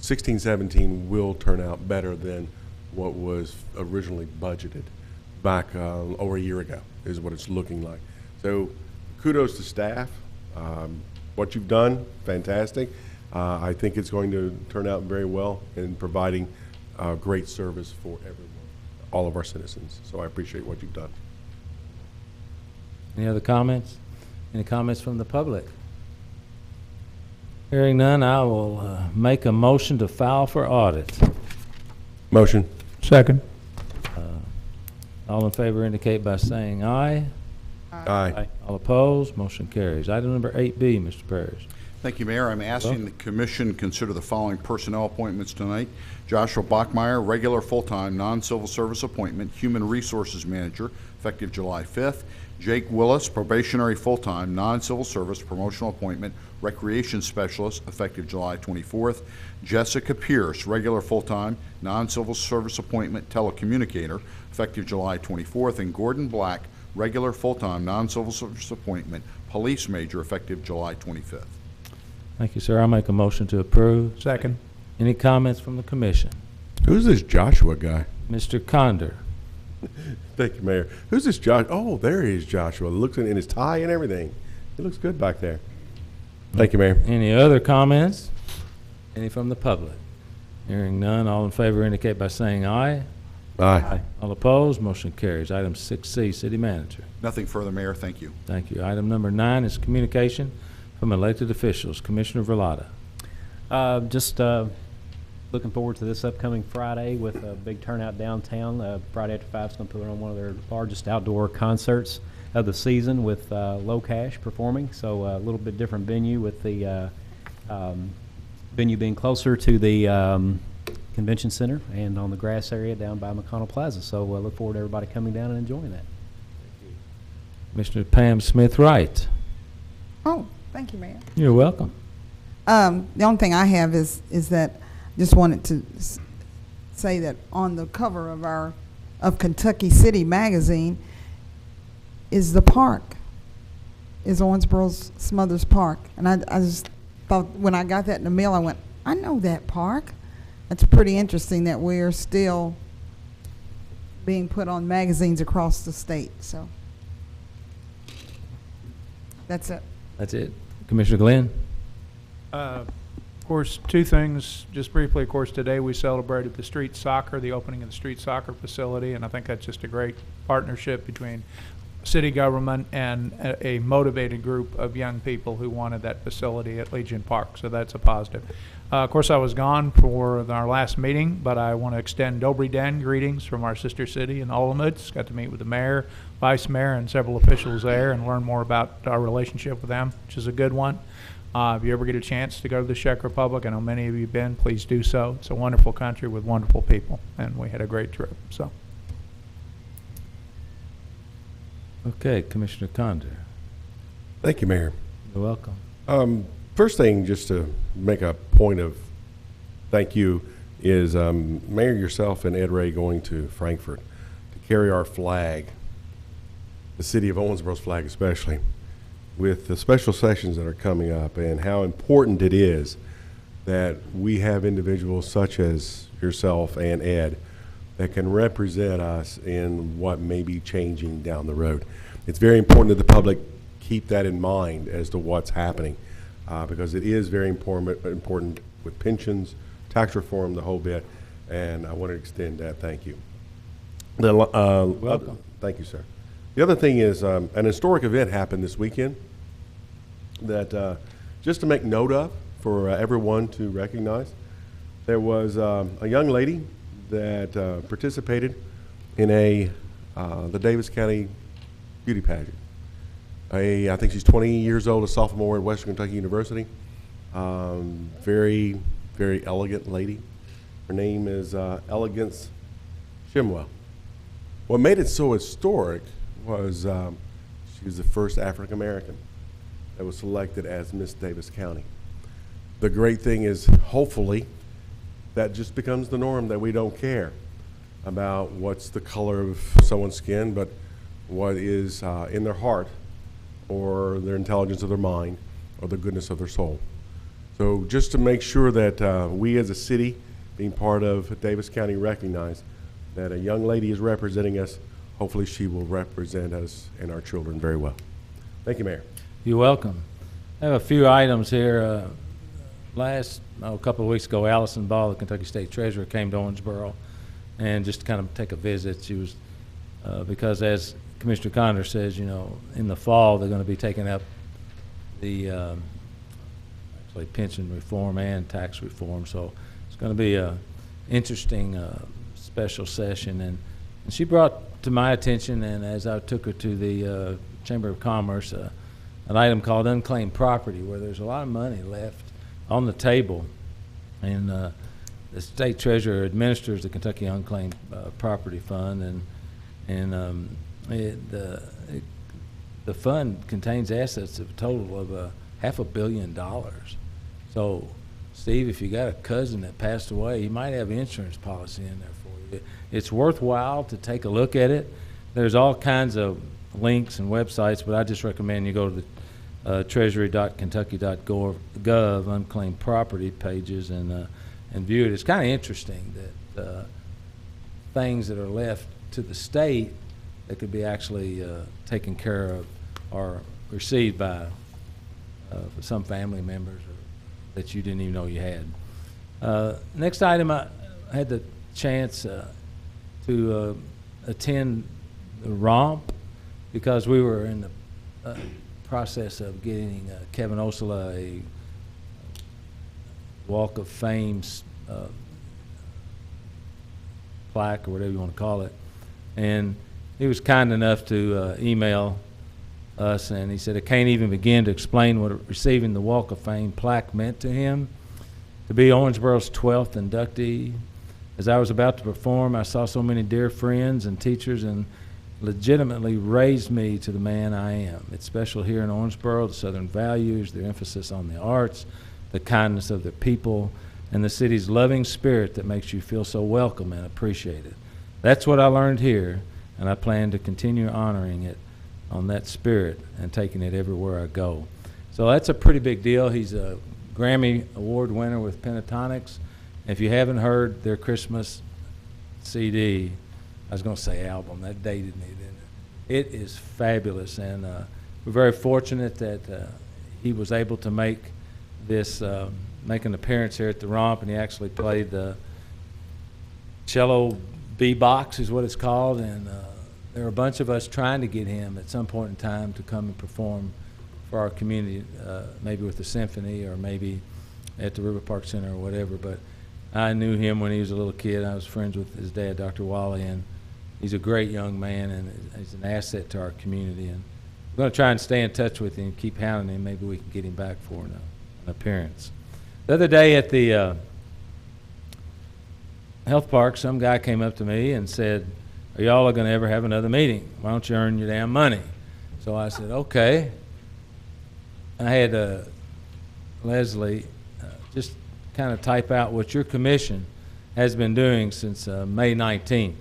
16-17 will turn out better than what was originally budgeted back over a year ago, is what it's looking like. So kudos to staff. What you've done, fantastic. I think it's going to turn out very well in providing great service for everyone, all of our citizens. So I appreciate what you've done. Any other comments? Any comments from the public? Hearing none, I will make a motion to file for audit. Motion. Second. All in favor indicate by saying aye. Aye. All opposed, motion carries. Item number 8B, Mr. Parrish. Thank you, Mayor. I'm asking the Commission consider the following personnel appointments tonight. Joshua Bachmeyer, regular full-time, non-civil service appointment, Human Resources Manager, effective July 5th. Jake Willis, probationary full-time, non-civil service, promotional appointment, Recreation Specialist, effective July 24th. Jessica Pierce, regular full-time, non-civil service appointment, telecommunicator, effective July 24th. And Gordon Black, regular full-time, non-civil service appointment, police major, effective July 25th. Thank you, sir. I'll make a motion to approve. Second. Any comments from the commission? Who's this Joshua guy? Mr. Condor. Thank you, Mayor. Who's this Josh? Oh, there he is, Joshua. Looks in his tie and everything. He looks good back there. Thank you, Mayor. Any other comments? Any from the public? Hearing none, all in favor indicate by saying aye. Aye. All opposed, motion carries. Item 6C, City Manager. Nothing further, Mayor. Thank you. Thank you. Item number 9 is communication from elected officials. Commissioner Verlotta. Just looking forward to this upcoming Friday with a big turnout downtown. Friday After 5 is going to put on one of their largest outdoor concerts of the season with Low Cash performing. So a little bit different venue with the venue being closer to the convention center and on the grass area down by McConnell Plaza. So I look forward to everybody coming down and enjoying that. Commissioner Pam Smith-Wright. Oh, thank you, Mayor. You're welcome. The only thing I have is that just wanted to say that on the cover of Kentucky City magazine is the park, is Owensboro's Smothers Park. And I just thought when I got that in the mail, I went, I know that park. It's pretty interesting that we're still being put on magazines across the state. So that's it. That's it. Commissioner Glenn. Of course, two things, just briefly. Of course, today we celebrated the street soccer, the opening of the street soccer facility, and I think that's just a great partnership between city government and a motivated group of young people who wanted that facility at Legion Park. So that's a positive. Of course, I was gone for our last meeting, but I want to extend Dobry Den greetings from our sister city in Olomouc. Got to meet with the mayor, vice mayor, and several officials there and learn more about our relationship with them, which is a good one. If you ever get a chance to go to the Czech Republic, I know many of you have been, please do so. It's a wonderful country with wonderful people, and we had a great trip. So, Okay, Commissioner Condor. Thank you, Mayor. You're welcome. First thing, just to make a point of thank you, is Mayor, yourself and Ed Ray going to Frankfurt to carry our flag, the city of Owensboro's flag especially, with the special sessions that are coming up, and how important it is that we have individuals such as yourself and Ed that can represent us in what may be changing down the road. It's very important that the public keep that in mind as to what's happening, because it is very important with pensions, tax reform, the whole bit, and I want to extend that thank you. Welcome. Thank you, sir. The other thing is an historic event happened this weekend that just to make note of for everyone to recognize. There was a young lady that participated in the Davis County beauty pageant. I think she's 20 years old, a sophomore at Western Kentucky University. Very, very elegant lady. Her name is Elegance Shimwell. What made it so historic was she was the first African American that was selected as Miss Davis County. The great thing is, hopefully, that just becomes the norm, that we don't care about what's the color of someone's skin, but what is in their heart, or their intelligence of their mind, or the goodness of their soul. So just to make sure that we as a city, being part of Davis County, recognize that a young lady is representing us. Hopefully she will represent us and our children very well. Thank you, Mayor. You're welcome. I have a few items here. A couple of weeks ago, Allison Ball, the Kentucky State Treasurer, came to Owensboro and just to kind of take a visit. She was, because as Commissioner Condor says, you know, in the fall they're going to be taking up the actually pension reform and tax reform. So it's going to be a interesting special session. And she brought to my attention, and as I took her to the Chamber of Commerce, an item called unclaimed property, where there's a lot of money left on the table. And the state treasurer administers the Kentucky Unclaimed Property Fund, and the fund contains assets of a total of $500 million. So, Steve, if you got a cousin that passed away, you might have an insurance policy in there for you. It's worthwhile to take a look at it. There's all kinds of links and websites, but I just recommend you go to the treasury.kentucky.gov unclaimed property pages and view it. It's kind of interesting that things that are left to the state that could be actually taken care of or received by some family members or that you didn't even know you had. Next item, I had the chance to attend the romp because we were in the process of getting Kevin Osula a Walk of Fame plaque or whatever you want to call it, and he was kind enough to email us, and he said, I can't even begin to explain what receiving the Walk of Fame plaque meant to him. To be Owensboro's 12th inductee, as I was about to perform, I saw so many dear friends and teachers and legitimately raised me to the man I am. It's special here in Owensboro, the Southern values, their emphasis on the arts, the kindness of their people, and the city's loving spirit that makes you feel so welcome and appreciated. That's what I learned here, and I plan to continue honoring it on that spirit and taking it everywhere I go. So that's a pretty big deal. He's a Grammy Award winner with Pentatonics. If you haven't heard their Christmas CD, I was going to say album, that dated me, didn't it? It is fabulous, and we're very fortunate that he was able to make this, make an appearance here at the romp, and he actually played the cello B-box is what it's called, and there are a bunch of us trying to get him at some point in time to come and perform for our community, maybe with the symphony or maybe at the River Park Center or whatever. But I knew him when he was a little kid. I was friends with his dad, Dr. Wally, and he's a great young man, and he's an asset to our community. And we're going to try and stay in touch with him, keep hounding him. Maybe we can get him back for an appearance. The other day at the health park, some guy came up to me and said, "Are y'all going to ever have another meeting? Why don't you earn your damn money?" So I said, okay. I had Leslie just kind of type out what your commission has been doing since May 19th.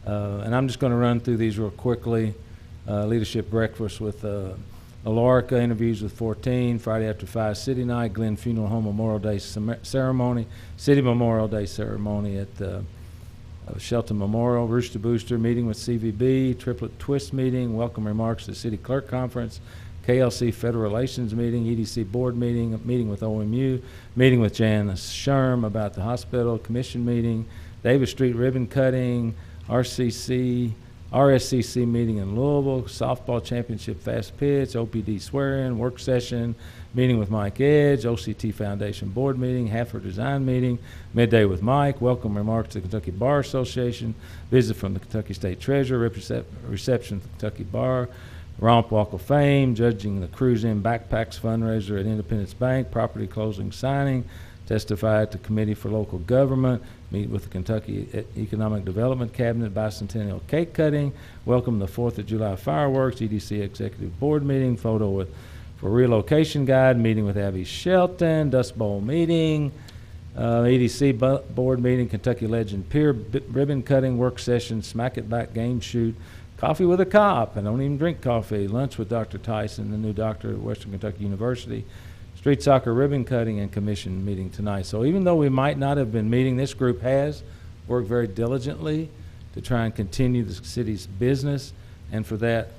And I'm just going to run through these real quickly. Leadership breakfast with Alorica, interviews with 14, Friday after 5 City Night, Glenn Funeral Home Memorial Day Ceremony, City Memorial Day Ceremony at Shelton Memorial, Rooster Booster, meeting with CVB, Triplet Twist meeting, welcome remarks to the City Clerk Conference, KLC Federal Relations meeting, EDC Board meeting, meeting with OMU, meeting with Janice Sherm about the hospital, commission meeting, Davis Street ribbon cutting, RSCC meeting in Louisville, softball championship fast pitch, OPD swear-in, work session, meeting with Mike Edge, OCT Foundation board meeting, Haffer design meeting, midday with Mike, welcome remarks to the Kentucky Bar Association, visit from the Kentucky State Treasurer, reception at the Kentucky Bar, Romp Walk of Fame, judging the Cruise-In Backpacks fundraiser at Independence Bank, property closing signing, testify at the Committee for Local Government, meet with the Kentucky Economic Development Cabinet, bicentennial cake cutting, welcome the 4th of July fireworks, EDC Executive Board meeting, photo for relocation guide, meeting with Abby Shelton, Dust Bowl meeting, EDC Board meeting, Kentucky Legend Pier ribbon cutting, work session, Smack It Back game shoot, coffee with a cop, and don't even drink coffee, lunch with Dr. Tyson, the new doctor at Western Kentucky University, street soccer ribbon cutting, and commission meeting tonight. So even though we might not have been meeting, this group has worked very diligently to try and continue the city's business, and for that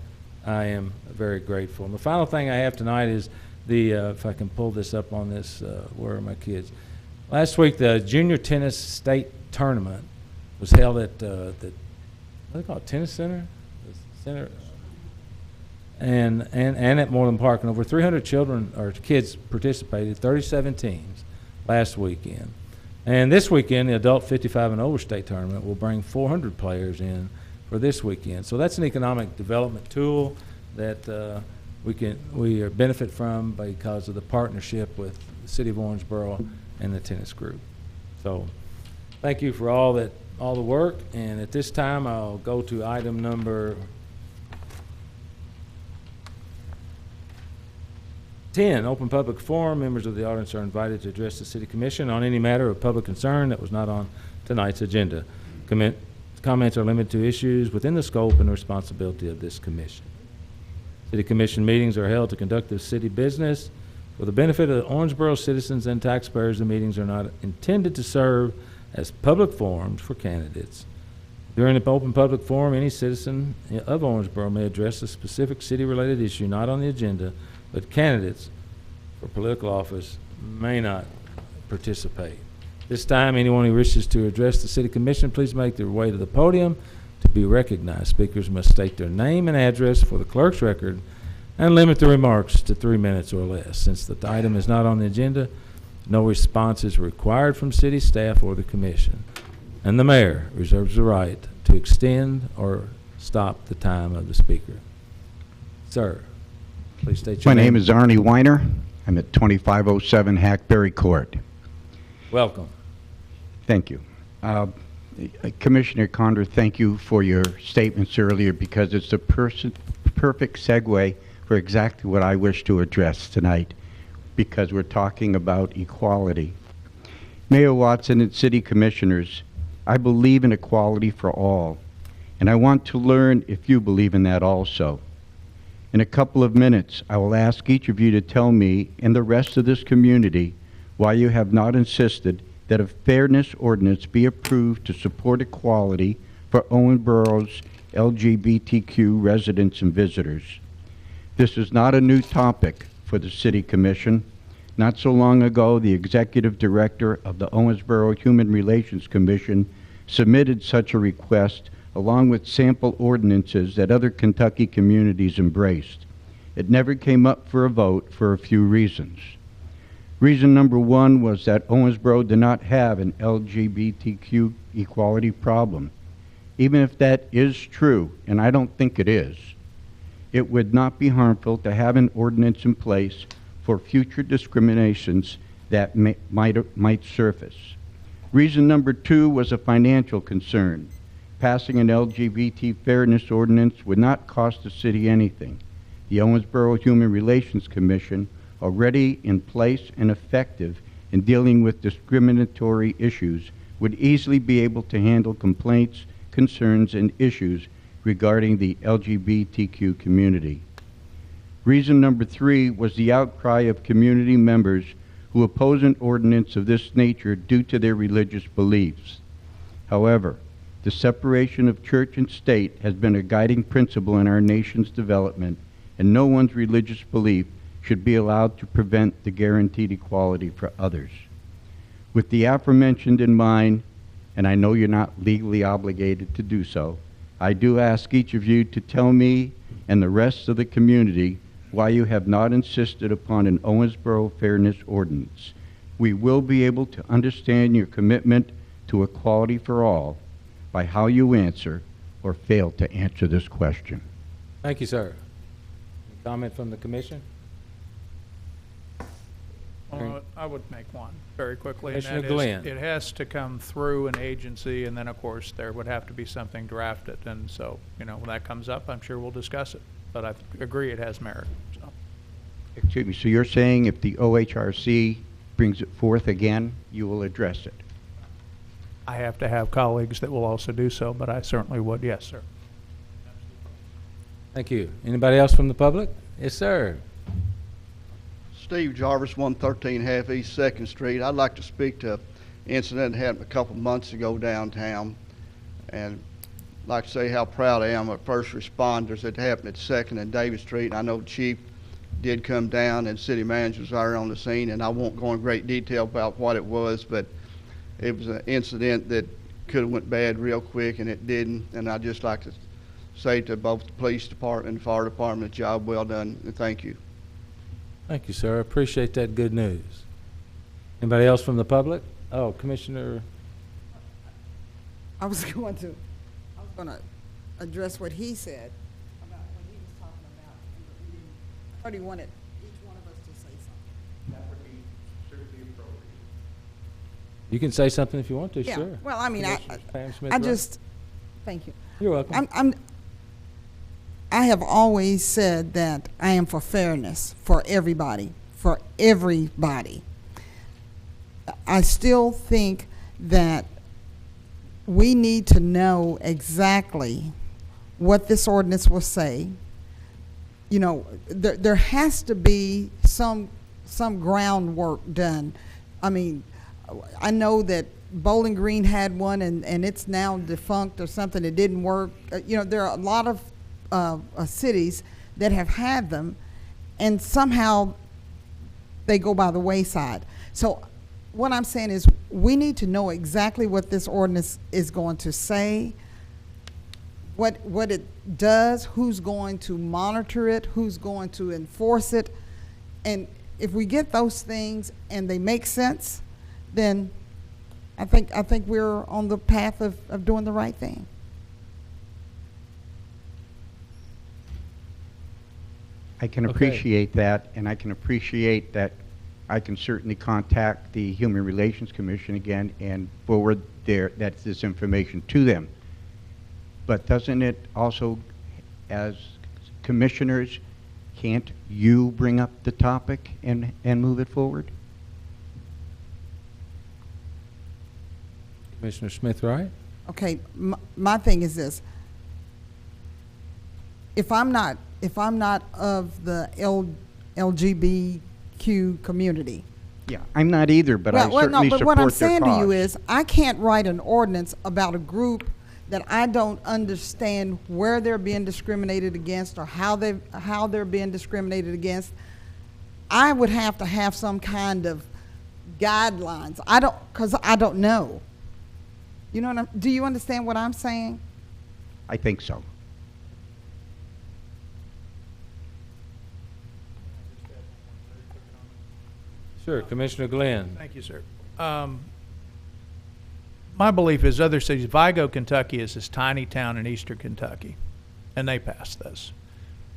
I am very grateful. And the final thing I have tonight is if I can pull this up on this, where are my kids? Last week the junior tennis state tournament was held at the, what do they call it, tennis center? Center, and at Moreland Park, and over 300 children or kids participated, 37 teams last weekend. And this weekend, the adult 55 and over state tournament will bring 400 players in for this weekend. So that's an economic development tool that we benefit from because of the partnership with the City of Owensboro and the tennis group. So thank you for all the work, and at this time I'll go to item number 10, open public forum. Members of the audience are invited to address the City Commission on any matter of public concern that was not on tonight's agenda. Comments are limited to issues within the scope and responsibility of this commission. City Commission meetings are held to conduct the city business. For the benefit of Owensboro citizens and taxpayers, the meetings are not intended to serve as public forums for candidates. During the open public forum, any citizen of Owensboro may address a specific city-related issue not on the agenda, but candidates for political office may not participate. This time, anyone who wishes to address the City Commission, please make their way to the podium to be recognized. Speakers must state their name and address for the clerk's record and limit the remarks to 3 minutes or less. Since the item is not on the agenda, no response is required from city staff or the commission. And the mayor reserves the right to extend or stop the time of the speaker. Sir, please state your name. My name is Arnie Weiner. I'm at 2507 Hackberry Court. Welcome. Thank you. Commissioner Condor, thank you for your statements earlier, because it's a perfect segue for exactly what I wish to address tonight, because we're talking about equality. Mayor Watson and city commissioners, I believe in equality for all, and I want to learn if you believe in that also. In a couple of minutes, I will ask each of you to tell me and the rest of this community why you have not insisted that a fairness ordinance be approved to support equality for Owensboro's LGBTQ residents and visitors. This is not a new topic for the City Commission. Not so long ago, the executive director of the Owensboro Human Relations Commission submitted such a request along with sample ordinances that other Kentucky communities embraced. It never came up for a vote for a few reasons. Reason number one was that Owensboro did not have an LGBTQ equality problem. Even if that is true, and I don't think it is, it would not be harmful to have an ordinance in place for future discriminations that might surface. Reason number two was a financial concern. Passing an LGBT fairness ordinance would not cost the city anything. The Owensboro Human Relations Commission, already in place and effective in dealing with discriminatory issues, would easily be able to handle complaints, concerns, and issues regarding the LGBTQ community. Reason number three was the outcry of community members who oppose an ordinance of this nature due to their religious beliefs. However, the separation of church and state has been a guiding principle in our nation's development, and no one's religious belief should be allowed to prevent the guaranteed equality for others. With the aforementioned in mind, and I know you're not legally obligated to do so, I do ask each of you to tell me and the rest of the community why you have not insisted upon an Owensboro fairness ordinance. We will be able to understand your commitment to equality for all by how you answer or fail to answer this question. Thank you, sir. Any comment from the commission? I would make one very quickly. And Commissioner that is, Glenn. it has to come through an agency, and then, of course, there would have to be something drafted. And so, you know, when that comes up, I'm sure we'll discuss it. But I agree it has merit. So. Excuse me, so you're saying if the OHRC brings it forth again, you will address it? I have to have colleagues that will also do so, but I certainly would. Yes, sir. Thank you. Anybody else from the public? Yes, sir. Steve Jarvis, 113 Half East 2nd Street. I'd like to speak to an incident that happened a couple months ago downtown, and I'd like to say how proud I am of first responders. It happened at 2nd and Davis Street. I know the chief did come down and city manager was there on the scene, and I won't go in great detail about what it was, but it was an incident that could have went bad real quick, and it didn't. And I'd just like to say to both the police department and fire department, job well done, and thank you. Thank you, sir. Appreciate that good news. Anybody else from the public? Oh, Commissioner. I was going to address what he said about what he was talking about. I thought he wanted each one of us to say something. That would be certainly appropriate. You can say something if you want to, Yeah. sure. Well, I mean, thank you. You're welcome. I have always said that I am for fairness for everybody, I still think that we need to know exactly what this ordinance will say. You know, there has to be some groundwork done. I mean, I know that Bowling Green had one, and it's now defunct or something. It didn't work. You know, there are a lot of cities that have had them, and somehow they go by the wayside. So what I'm saying is we need to know exactly what this ordinance is going to say, what it does, who's going to monitor it, who's going to enforce it. And if we get those things and they make sense, then I think we're on the path of doing the right thing. I can appreciate that, and I can appreciate that I can certainly contact the Human Relations Commission again and forward this information to them. But doesn't it also, as commissioners, can't you bring up the topic and move it forward? Commissioner Smith, right? Okay, my thing is this. If I'm not of the LGBTQ community. Yeah, I'm not either, but I certainly support their cause. But what I'm saying to you is, I can't write an ordinance about a group that I don't understand where they're being discriminated against or how they're being discriminated against. I would have to have some kind of guidelines. Because I don't know. You know do you understand what I'm saying? I think so. Sure, Commissioner Glenn. Thank you, sir. My belief is other cities, Vigo, Kentucky is this tiny town in eastern Kentucky, and they passed this.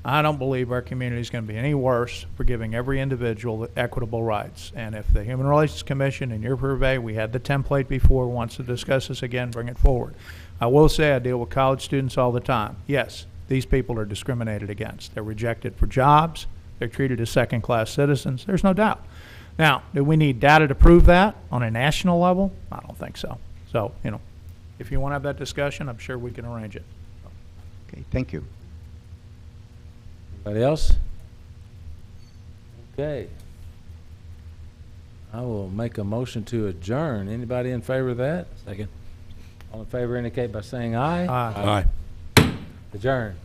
I don't believe our community is going to be any worse for giving every individual equitable rights. And if the Human Relations Commission and your purvey, we had the template before, wants to discuss this again, bring it forward. I will say I deal with college students all the time. Yes, these people are discriminated against. They're rejected for jobs. They're treated as second-class citizens. There's no doubt. Now, do we need data to prove that on a national level? I don't think so. So, you know, if you want to have that discussion, I'm sure we can arrange it. Okay, thank you. Anybody else? Okay. I will make a motion to adjourn. Anybody in favor of that? Second. All in favor indicate by saying aye. Aye. Aye. Adjourn.